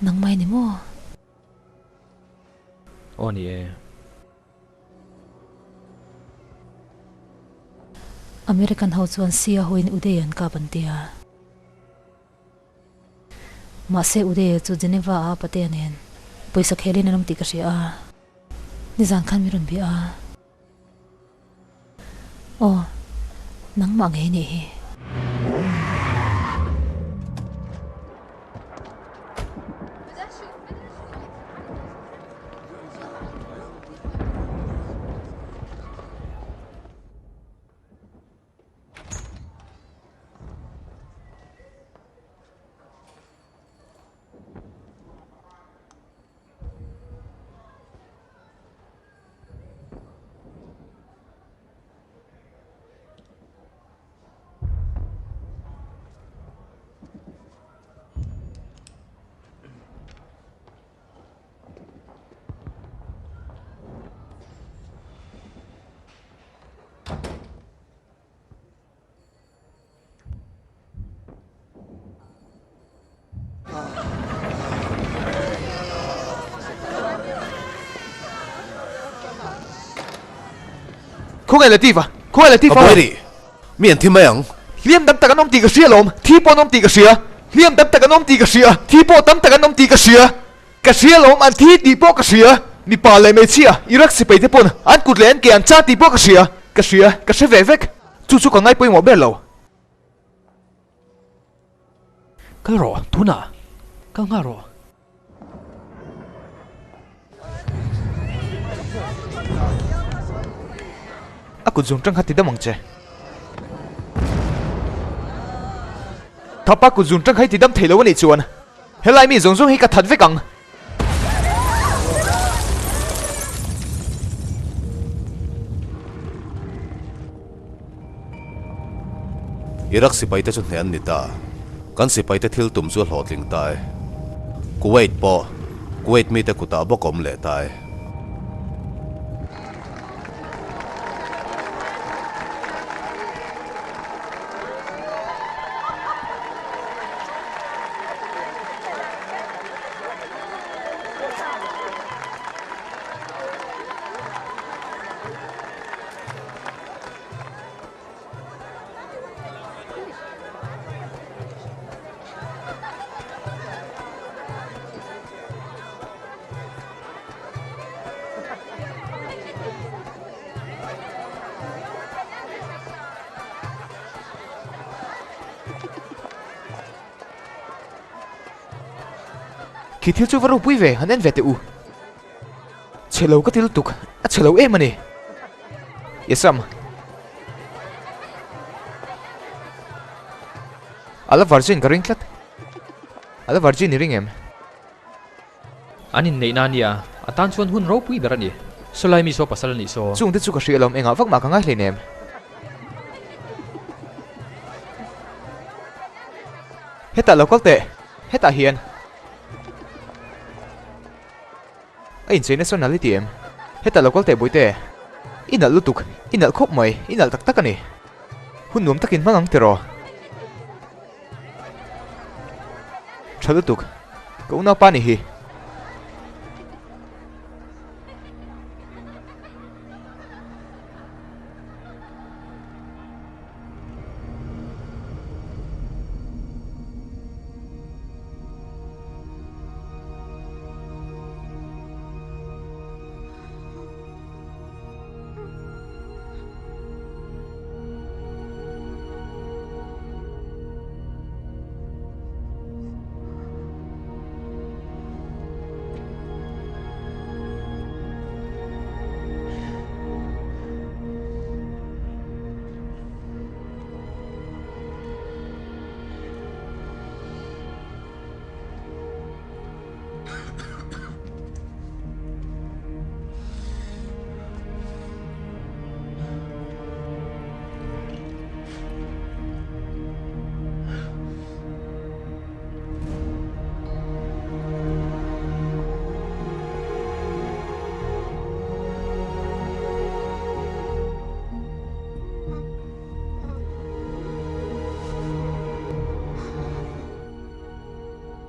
nang mai ni mo Oni e. American ho chuan sia hoin udeyan ka bantia ma se ude chu Geneva a patenin poisa khelin nam ti ka sia ni zan khan mi run bi a o nang ma nge ni hi Không ai là Tifa, không ai là Tifa. Aboy ri. Mian thi mayang. Liam đâm tạc anh tì cái xia lom, thi po nôm tì cái xia. Liam đâm tạc anh tì cái xia, thi po đâm tạc anh tì cái xia lom anh thi tì po cái xia. Ni pa lại mấy chia, Iraq si bay thế pon, anh cút lên kia anh cha tì po cái xia về vek. Chú cả ngay bơi mỏ bể lâu. Cái rò, thu na. Cái ngà rò. Aku dùng trăng hạt thì đâm mong che. Tháp aku dùng trăng hay thì đâm thấy lâu anh chuan. Hết lại mi dùng hay cả thật với căng. Iraq sipai te chun hnean ni ta kan sipai te thil tum chu hlawtling tai Kuwait mi te kuta bokom le tai Khi thiếu chú vào bụi về hắn em về tự chế lâu có thiếu tục chế lâu em mà nè yes sam ala virgin ka ring tlat ala virgin ni ring em Anin nei na nia. Atan chuan hun ro pui berani. Solai mi so pasal ni so. chung te chu ka hrialom enga vak ma ka ngai hlein em heta local te heta hian ai in nationality em heta local te boite inal lutuk inal khop mai inal tak tak ani hun nom takin mangang tero chalutuk ko na pani hi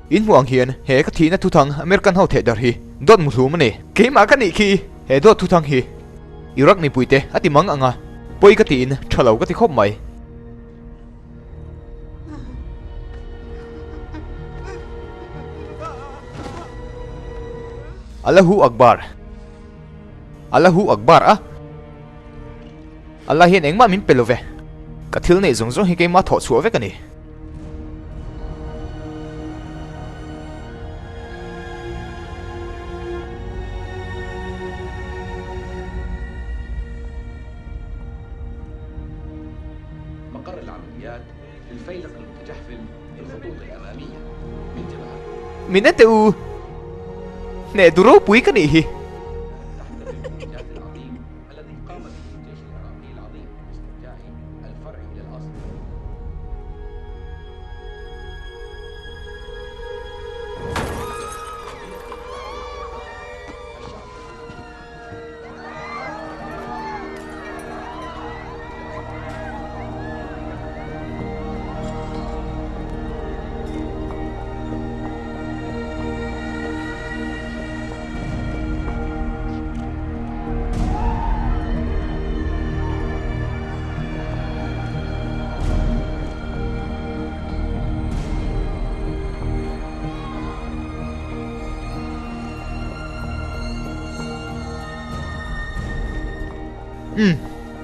in muang hian he ka thina thu thang American ho the dar hi dot mu thu mani ke ma ka ni khi he dot thu thang hi Iraq ni puite ati mang anga poi ka tin thalo ka ti khop mai Allahu Akbar a Allah hian engma min pelove ka thil nei zong zong hi ke ma tho chu ve ka ni مقر العمليات للفيلق المتجحفل بالخطوط الأمامية بانتظار minate u ne duro pui ka ni hi تحت الإنجاز العظيم الذي قام به الجيش العراقي العظيم باسترجاع الفرع إلى الأصل.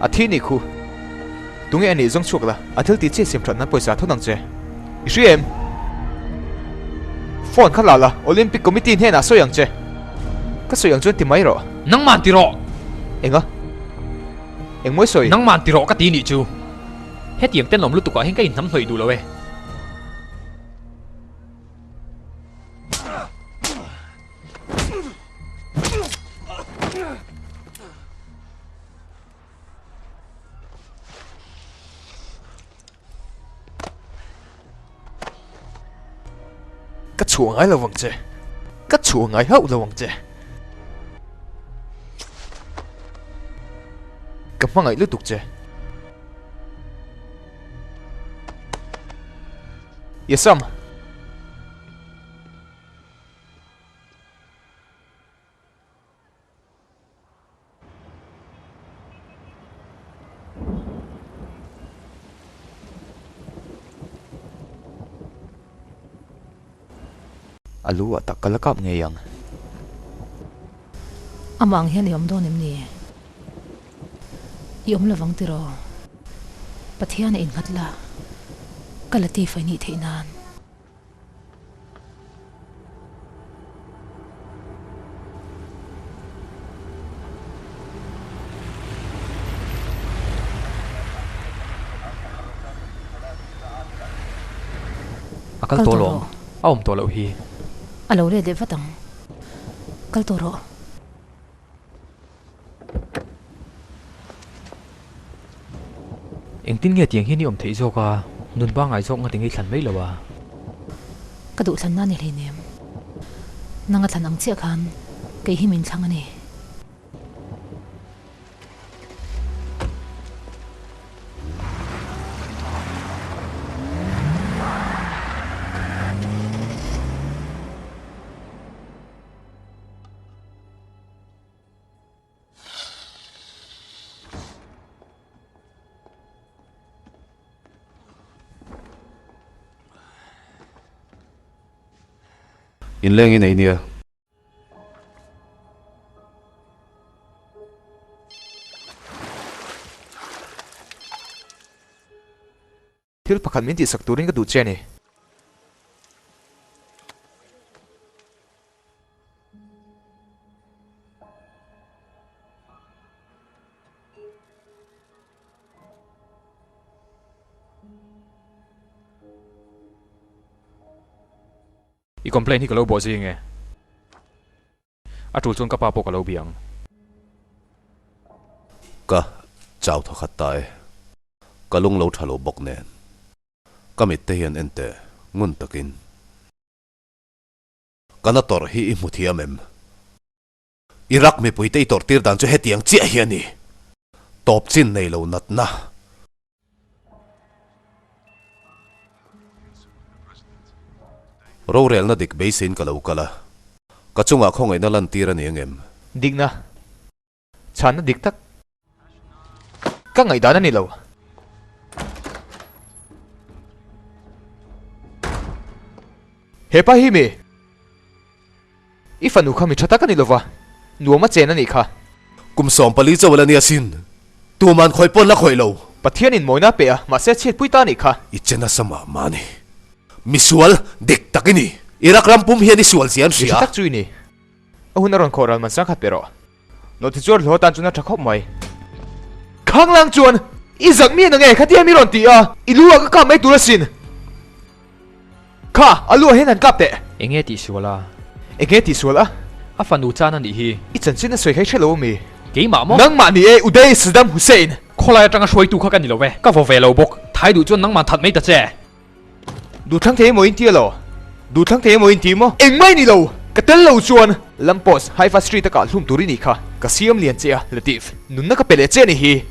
a thi ni khu tunge ani zong chuk la athil ti che sim thon na poisa thonang che isiem phone khala la Olympic committee he na soyang che ka soyang chon ti mai ro nang man ti ro enga eng moi soi nang man ti ro ka ti ni chu he tiang ten lom lu tu ka hin ka in nam hloi du lo we ka chuang ai lawang che ka chuang ai hau lawang che ka mangai lu tuk che yesam alu atak kalakap ngeyang amang hian yom do nim ni yom lawang ti ro pathian in khatla kalati fai ni theinan akal to lo aum to lo hi alo le de vatang kal to ro eng tin nge tiang hi ni om thei zo ka nun ba ngai zok nga tingi thlan mai lawa ka du thlan na ni hleinem nanga thlan ang che khan ke hi min thlang ani in leng in ei nia thil pakhat min ti sak turin ka du che ni i complain hi ka lo bo zi nge atul chon ka pa po ka lo biang ka chau tho khat tai kalung lo thalo bok nen kamit te hian ente ngun takin kana tor hi I muthiamem Iraq me puite tor tir dan chu hetiang chi hiani top chin nei lo nat na ro rel na dik beisin kalau kala kachunga khongai na lan tira ni ngem Digna. Chan na dik tak. Ka ngai da na ni lo. Hepa hi me. Ifanu khami thata ka ni lova. Nuama chen ani kha. kum som pali chawala ni asin tu man khoi pon la khoi lo Pathian in moina pe a ma se chet puita ni kha. ichena sama mani misual dik takini irakram pum hian isual sian Ri ria tak chui ni. Ahun ron khoral man sang khat pero. No ti chor lo tan chuna thakop mai. Khang lang chuan. I zak mi na nge khatia mi ron ti a. Ilua ka ka mai tu sin. Kha alu hen an kap te. Enge ti suala. Enge ti suala. Afanu chana ni hi. I chan sin na soi khai chelo mi. Ke ma mo. Nang ma ni e Uday Saddam Hussein. Kholai tanga shoi tu kha kan ni lo ve. Ka vo ve lo bok. Thai du chon nang man that mai ta che. Du thang thế mo in tia lo. Du thang thế mo in ti mo. Eng mai ni lo. Ka tel lo chuan. Lampos Haifa Street ta ka hlum turi ni kha. Ka siam lian che a Latif. Nun na ka pele che ni hi.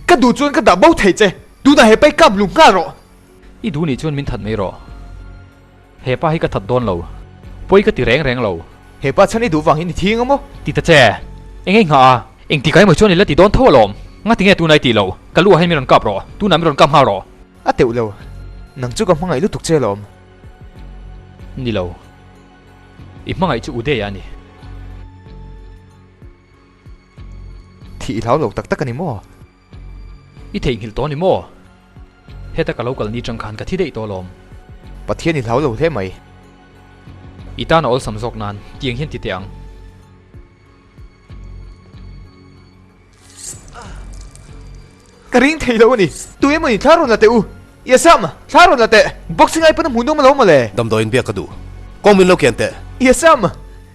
Ka du chuan ka da bau thei che. Du na he pai kam lu nga ro. I du ni chon min that mai ro. He pa hi ka that don lo. Poi ka ti reng reng lo. He pa chani du wang in thing mo. Ti ta che. Enge nga. Eng ti kai mo chon ni la ti don tho lom. Nga ti nge tu nai ti lo. Ka lu hai mi ron kap ro. Tu na mi ron kam ha ro. A teu lo. Nang chu ka mangai lu tuk che lom. Ni lo. I mangai chu ude ya ni. Thi thau lo tak tak ani mo. I theing hil to ni mo. Heta ka local ni chang khan ka thi dei to lom. Pathian in thau lo the mai. Ita na ol samjok nan tiang hian ti tiang. Ka ring thei lo ni. Tu em ni tharo na teu. Ya sam. Tharo na te. Boxing ai pa na munong ma lo ma le. dam doin bia kadu kong min lo kiente Ya sam.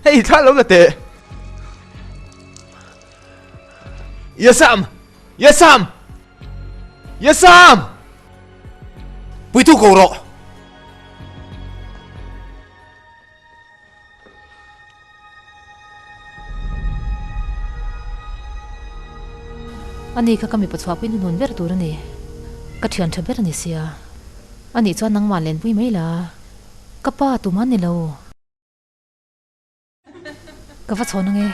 Hey tharo na te. Ya sam. Ya sam. Ya sam. pui tu ko ro Ani ka kami patwa pin nun ber tur ni. Ka thian tha ber ni sia. Ani chuan nang ma len pui mai la. Ka pa tu man ni lo. Ka va chon nge.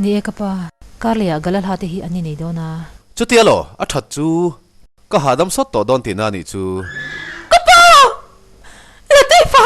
Ni e ka pa. Ka le a galal ha te hi ani nei do na. chutia lo a that chu ka hadam sot to don ti na ni chu Latifa!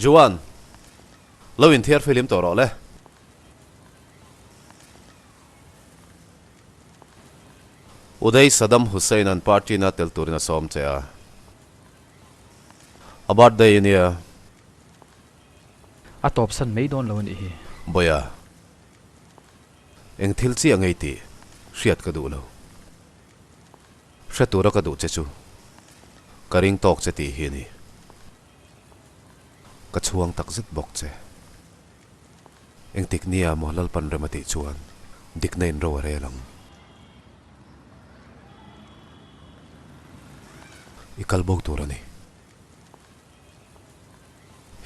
Juan lo in thiar film to ro le Uday Saddam Hussein an party na tel turina som chea about the inia A top san mei don lo ni hi. boya eng thil chi angai ti hriat ka du lo hratura ka du che chu karing tok che ti hi ni ka chuang tak zit bok che eng tik nia mo lal pan remati chuan dik nein ro re lang ikal bok turani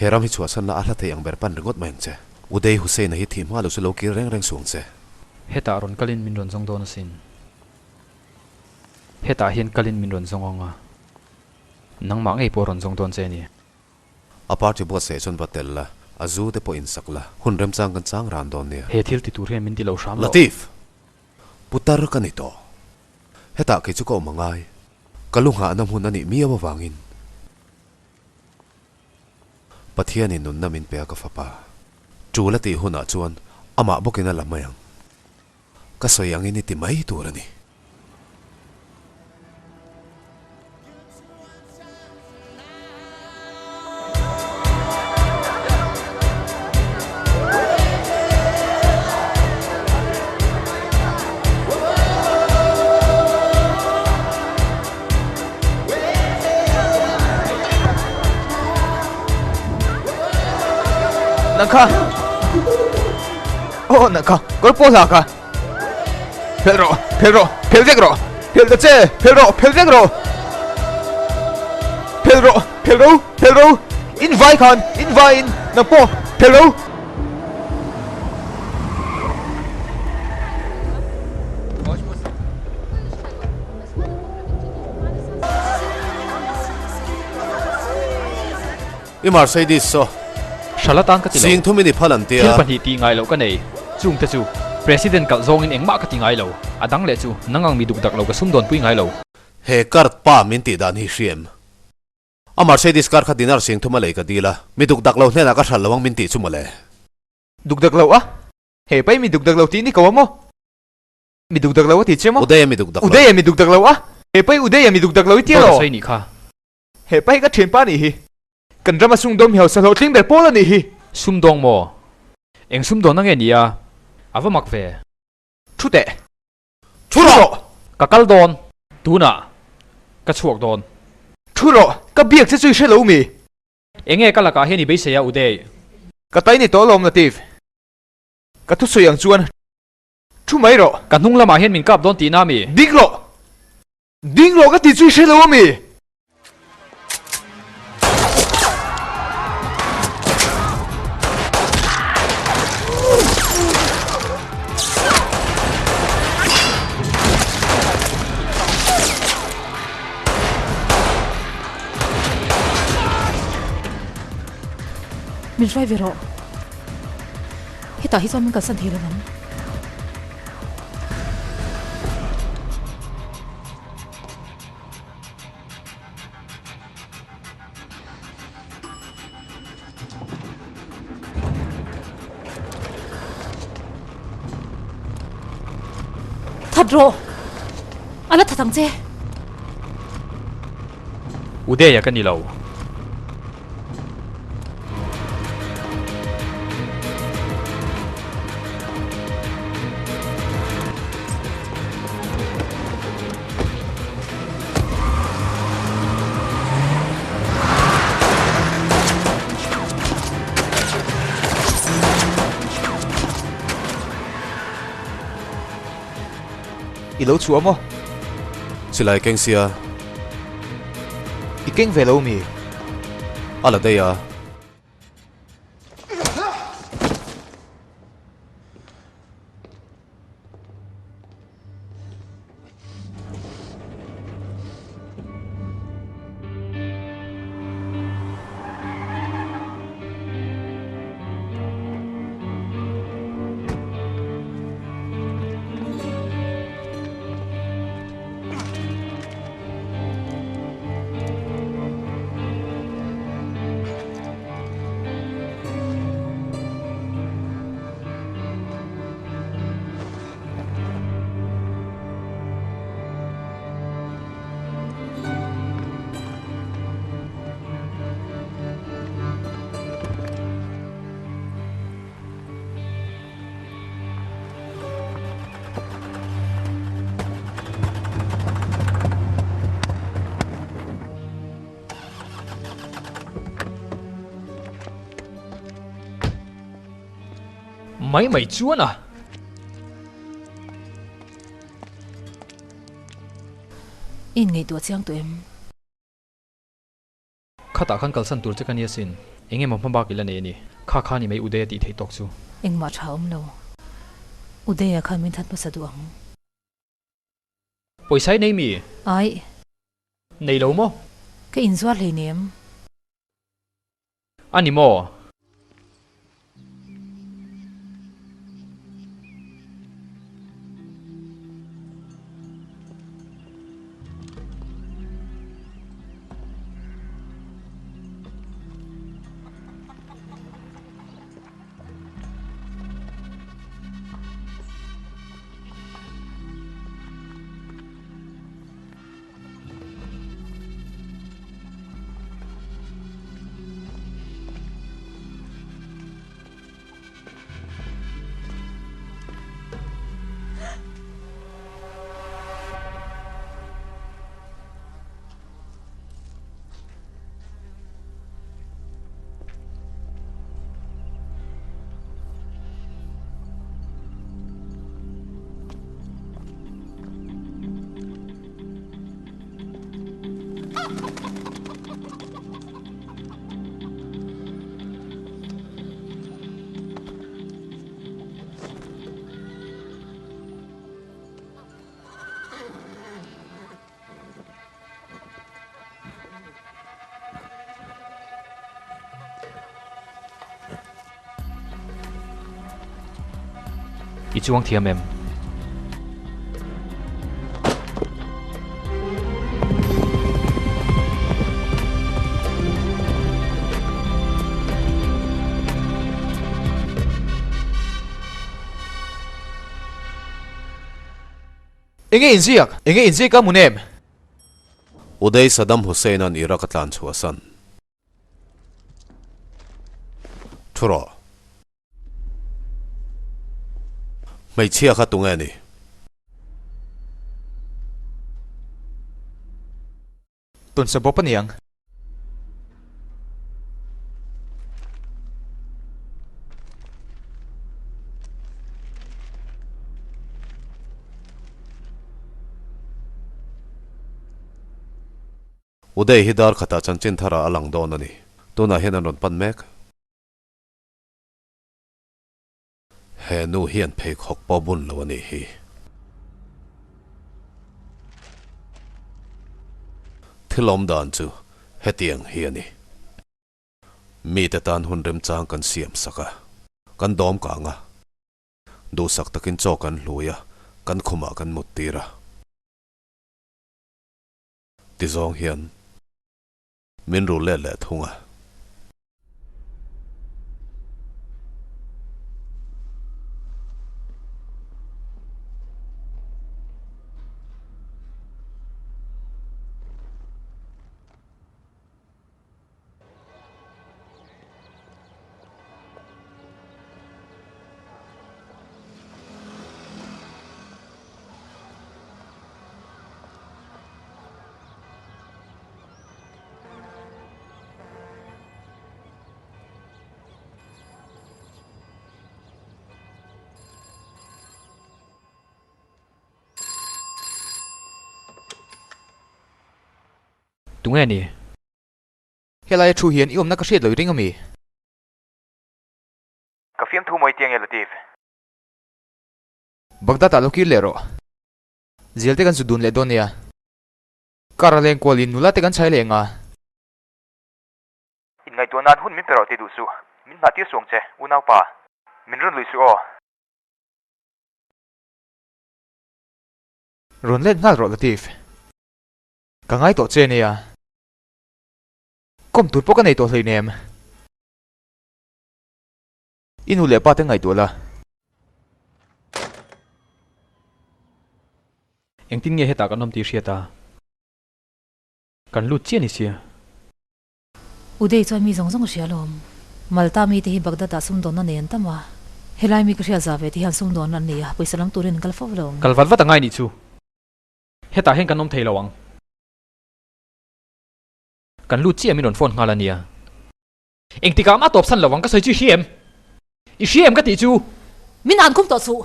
heram hi chua san la ala te ang ber pan ringot mang che Uday Hussein hi thi ma lo se lo ki reng reng suang che heta ron kalin min ron zong don sin heta hian kalin min ron zong anga nang ma ngei po ron zong don che ni apart bo se chon batel la azu te po in sakla hun rem chang kan chang ran don ne he thil ti tur he min ti lo sham lo Latif putar kanito heta ke chu ko mangai kalunga nam hun ani mi awa wangin pathian in nun namin pe ka fapa chula ti huna chuan ama bokina lamayang ka soyang ini ti mai turani Naka. Oh, naka. Golpo laka. Pedro, Pedro, Pedro, Pedro, Pedro, Pedro, Pedro, Pedro, Pedro. Invite kan, invite. Napo, Pedro. I Mercedes so shalatan ka ti lo sing thumini phalantia thil pan hi ti ngai lo ka nei chung te chu president kal zong in engma ka ti ngai lo adang le chu nangang mi duk dak lo ka sum don pui ngai lo he kart pa min ti dan hi siem a Mercedes car kha dinar sing thuma lei ka dila miduk dak lo hna ka thal lawang min ti chumale Dugdag law ah. Hey, pai mi dugdag law ti ni kawa mo. Mi dugdag law ti che mo. Uday miduk dak Uday mi dugdag law ah. Hey, pai uday mi dugdag law ti to lo. sai ni kha Hey, pai ka thian pa ni hi. Kan drama sung dom hiao sa lo tling ber pola ni hi. sum dong mo eng sum don nang enia ava mak ve Thu te. churo ka kal don tuna ka chuak don Thu ro. Ka biak se chui she lo mi. enge kala ka he ni be se ya ude Ka tai ni to lom native. Ka thu so yang chuan. Thu mai ro. ka nung lama hen min kap don ti na mi Ding ro. Ding ro ka ti chui she lo mi. Min try vero. Hita hi zon min ka san thira nan. Thadro. Ala thatang che. ude ya ka ni lo I lo chu mo. silai keng sia I keng ve lo mi. ala daya mai mai chuan à In ngai tu chiang tu em. khata khan kal san tur che kan yasin enge mom ba kila ne ni kha kha ni mai ude ti thei tok chu eng ma thaum lo udeya khamin that pa saduang poisai nei mi ai nei lo mo ke inzwa leinem ani mo ichuang thiam em enge inziak ka munem Uday Saddam Hussein an Iraq atlan chuasan. Thuro. May chia ka tungani. tun sa bopan yang Uday hidar kata chanchin thara alang donani. Tuna hinan pan mek. He nu hian phek hok pobun lawani hi. Thilom dan chu hetiang hiani. Mi te tan hun rem chang kan siam saka. Kan dom ka nga. Du sak takin chokan luya. Kan khuma kan mutira. Tizong hian. Min ru le le thunga. tunga ni helai thu hian iom na ka hriat lo ring ami ka fiam thu moi tiang elatif bagda ta lokir lero zelte kan sudun le donia karaleng kolin nula te kan chai lenga in ngai to nan hun min pero ti du su min na ti song che unau pa min run lui su o ron len ngal ro latif ka ngai to che ne ya kom tur poka nei to hlei nem inu le pa te ngai to la engtin nge heta kan nom ti hriata kan lu chian ni sia udei choi mi zong zong hrialom malta mi te hi bagda ta sum don na nen tama helai mi kria zawe ti han sum don an nia poisalam turin kal fawlom kalvat wat angai ni chu heta hen kan nom thei lawang kan lu chi aminon phone ngala nia engti ka ma top san lawang ka soi chu hiam I hiam ka ti chu min an kum to chu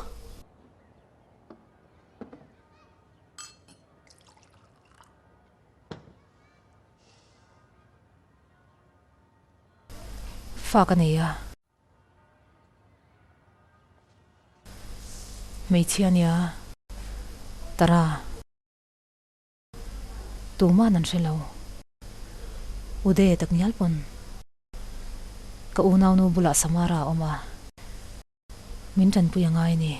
fa ka nei a mei chiania tara tuma nan shelo ude tak nyal pon ka unaw no bula samara oma min tan pu yangai ni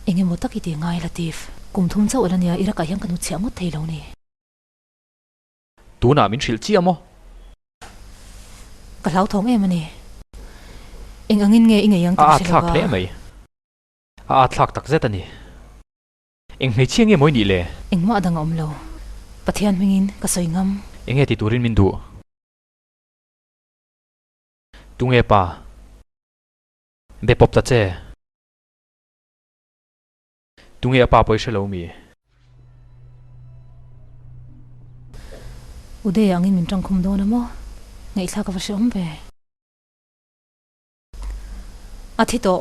inge mo takiti ngai latif kum thum chau alania ira ka yang kanu chiamot theilo ni tuna min shil chi amo ka lau thong em ani eng angin nge inge yang a tak thak le mai a thak tak zetani eng hei chiang e moi ni le eng ma dang om lo pathian mingin ka soingam enge ti turin min du tunge pa be pop ta che tunge pa poi shelo mi ude angin min tang khum do na mo ngai thla ka vashom ve athito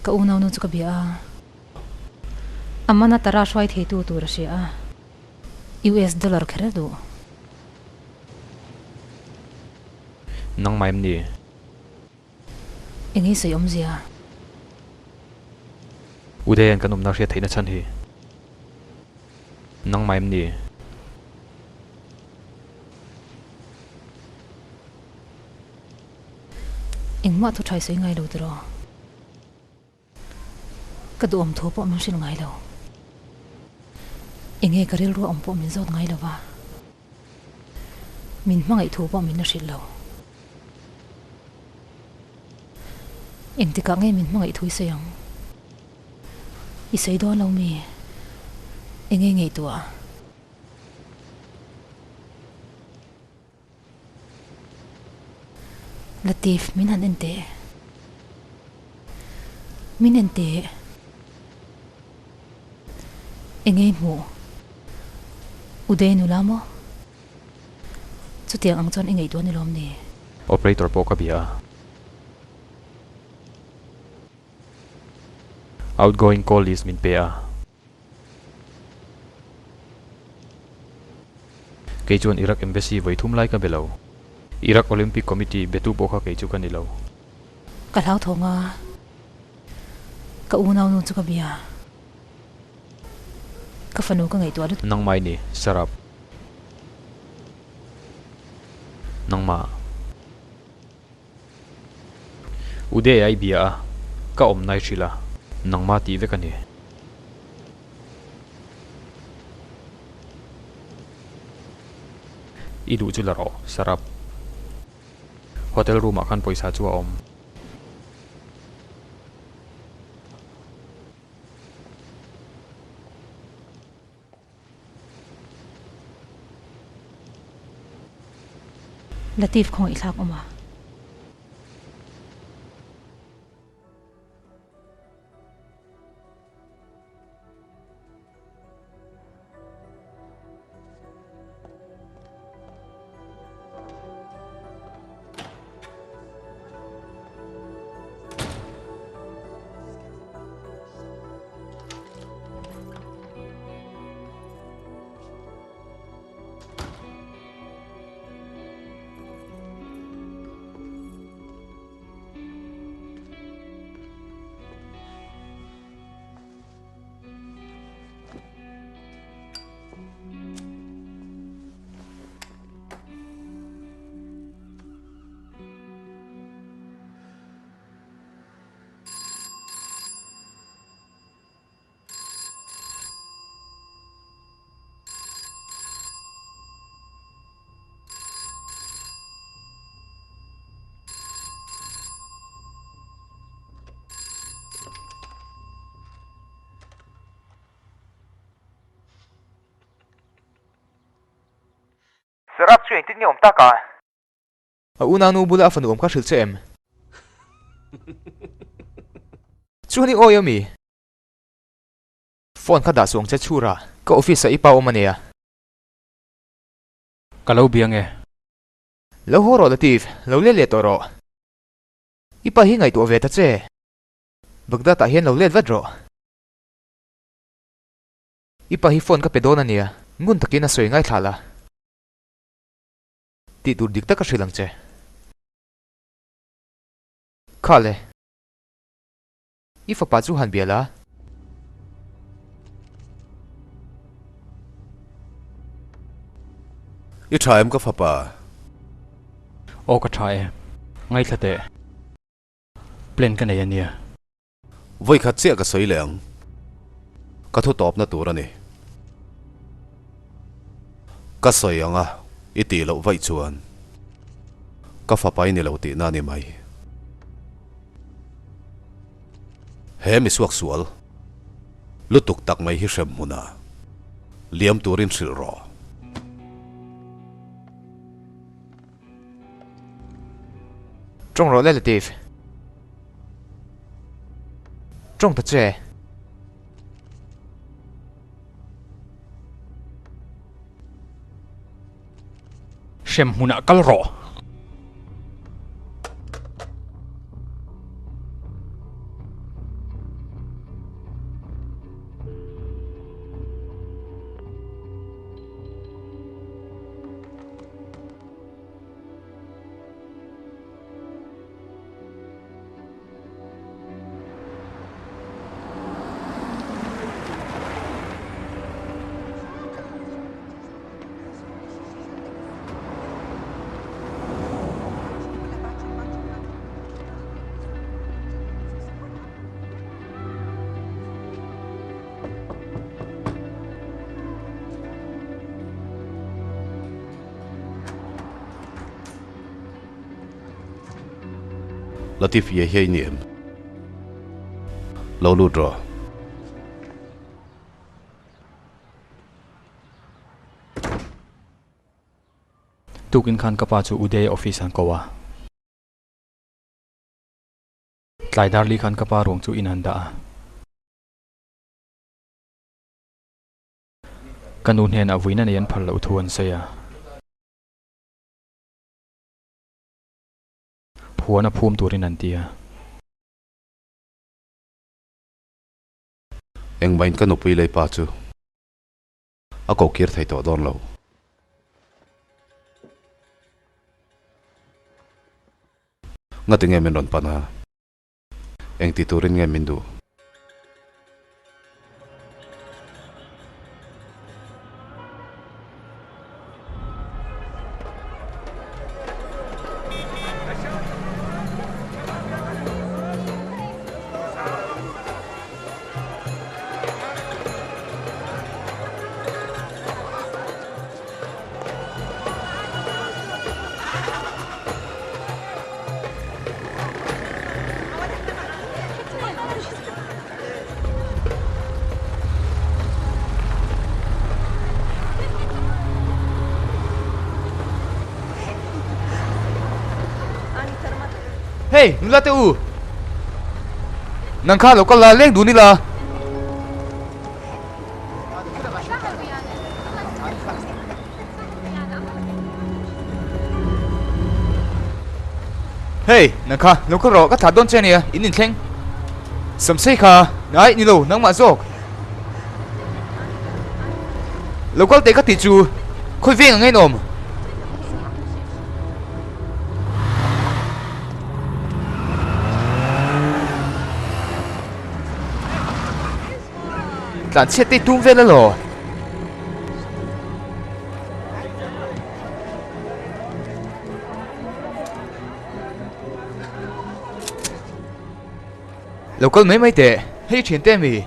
ka unaw no chu ka bia amana tara shwai the tu tu rasia US dollar khare du nang maim ni engi se yom zia ude an kanum na hria theina chan hi nang maim ni engma thu thai sei ngai lo tro ka du om tho po min shin ngai lo enge karil ru om po min zot ngai lo wa min mangai thu po min na shil lo eng ti ka nge min mangai thui se yang I sei do lo mi enge ngai tua Latif min ente enge mo ude nu lamo chutiang ang chon engei do ni lom ni operator po ka bia outgoing call is min pe a ke chon Iraq embassy voi thum lai ka belo Iraq Olympic Committee betu po kha ke chu kan ilo ka lau thonga ka unaw nu chu ka bia ka fanu ka ngai to lu nang mai ni sarap nang ma ude ai bia ka om nai chila nang ma ti ve ka ni idu chu la ro sarap hotel room akan poisa chu om Latif khong itlak oma Rap chuyện tin nhổm ta cả. A una nu bula fan ka hril che em. Chu ni oi ami. Phone ka da suang che chura. Ka office a ipa o mania. Ka lo biang e. Lo horo da tiv, lo le toro. Ipa hi ngai tu ve ta che. Bagda ta hian lo let vadro. Ipa hi phone ka pedona nia. Ngun takina soi ngai thala. Ti tur dik ta ka hrilang che. Khale. Ifa pa chu han biala. I tha em ka fa pa. O ka tha e. Ngai thate. Plan ka nei ania. Voi khat che ka soi leng. Ka thu top na tur ani. Ka soi anga iti lo vai chuan. Ka fa pai ni lo ti na ni mai. He mi suak sual. Lutuk tak mai hi shem muna. Liam turin sil ro. Trong ro relative. Trong ta che. Shem huna kal ro. Latif ye hei niem. Lo lu dro. Tukin khan ka pa chu uday office an kowa. Tlai darli khan ka pa rong chu inanda a. Kanun hen avuina na yan phal lo thuan seya. Puana phum turin antia. Eng bain ka nupui lei pa chu. Ako kir thai to don lo. Ngati nge min ron pana. Eng ti turin nge min du. Hey, nula te u. Nang kha lo ka la leng du ni la. Hey, nang kha lo ka ro ka tha don che nia in in thleng. Sam sei kha, nai ni lo nang ma zok. Local te ka ti chu. Khoi veng ngai nom. Tlan chết tê tung về là lò. Local mấy tệ, hay chuyện tê mì.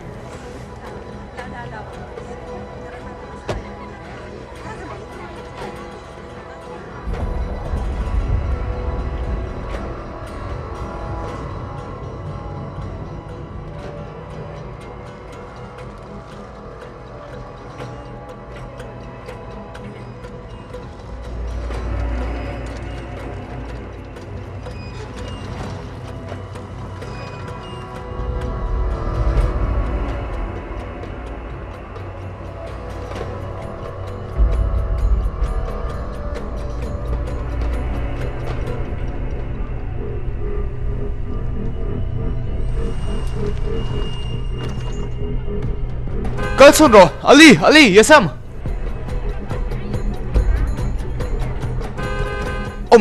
Carlson ro, Ali, yesam.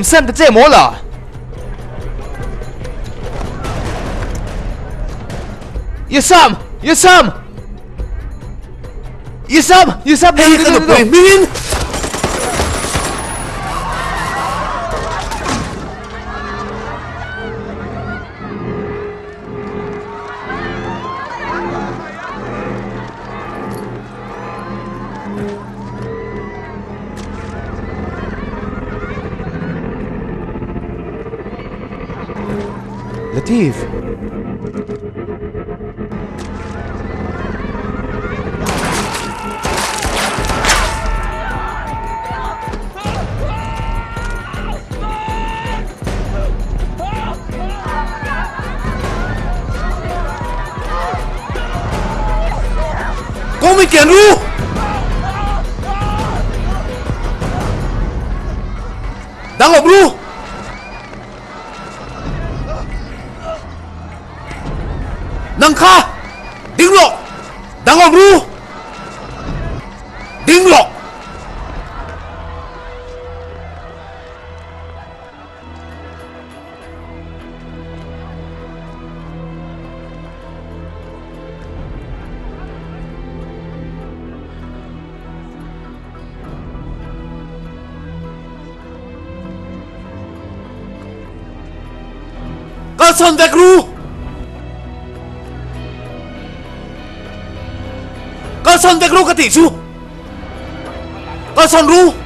Sam ta che mola. Yesam. Hey, ka na po, Min! Latif. Có mình kẻ nu! Đang ngọc nu! Nang kha! Đinh lộ! Đang ngọc nu! Đinh lộ! Carlson back ru! Carlson back ru ka ti chu! Carlson ru!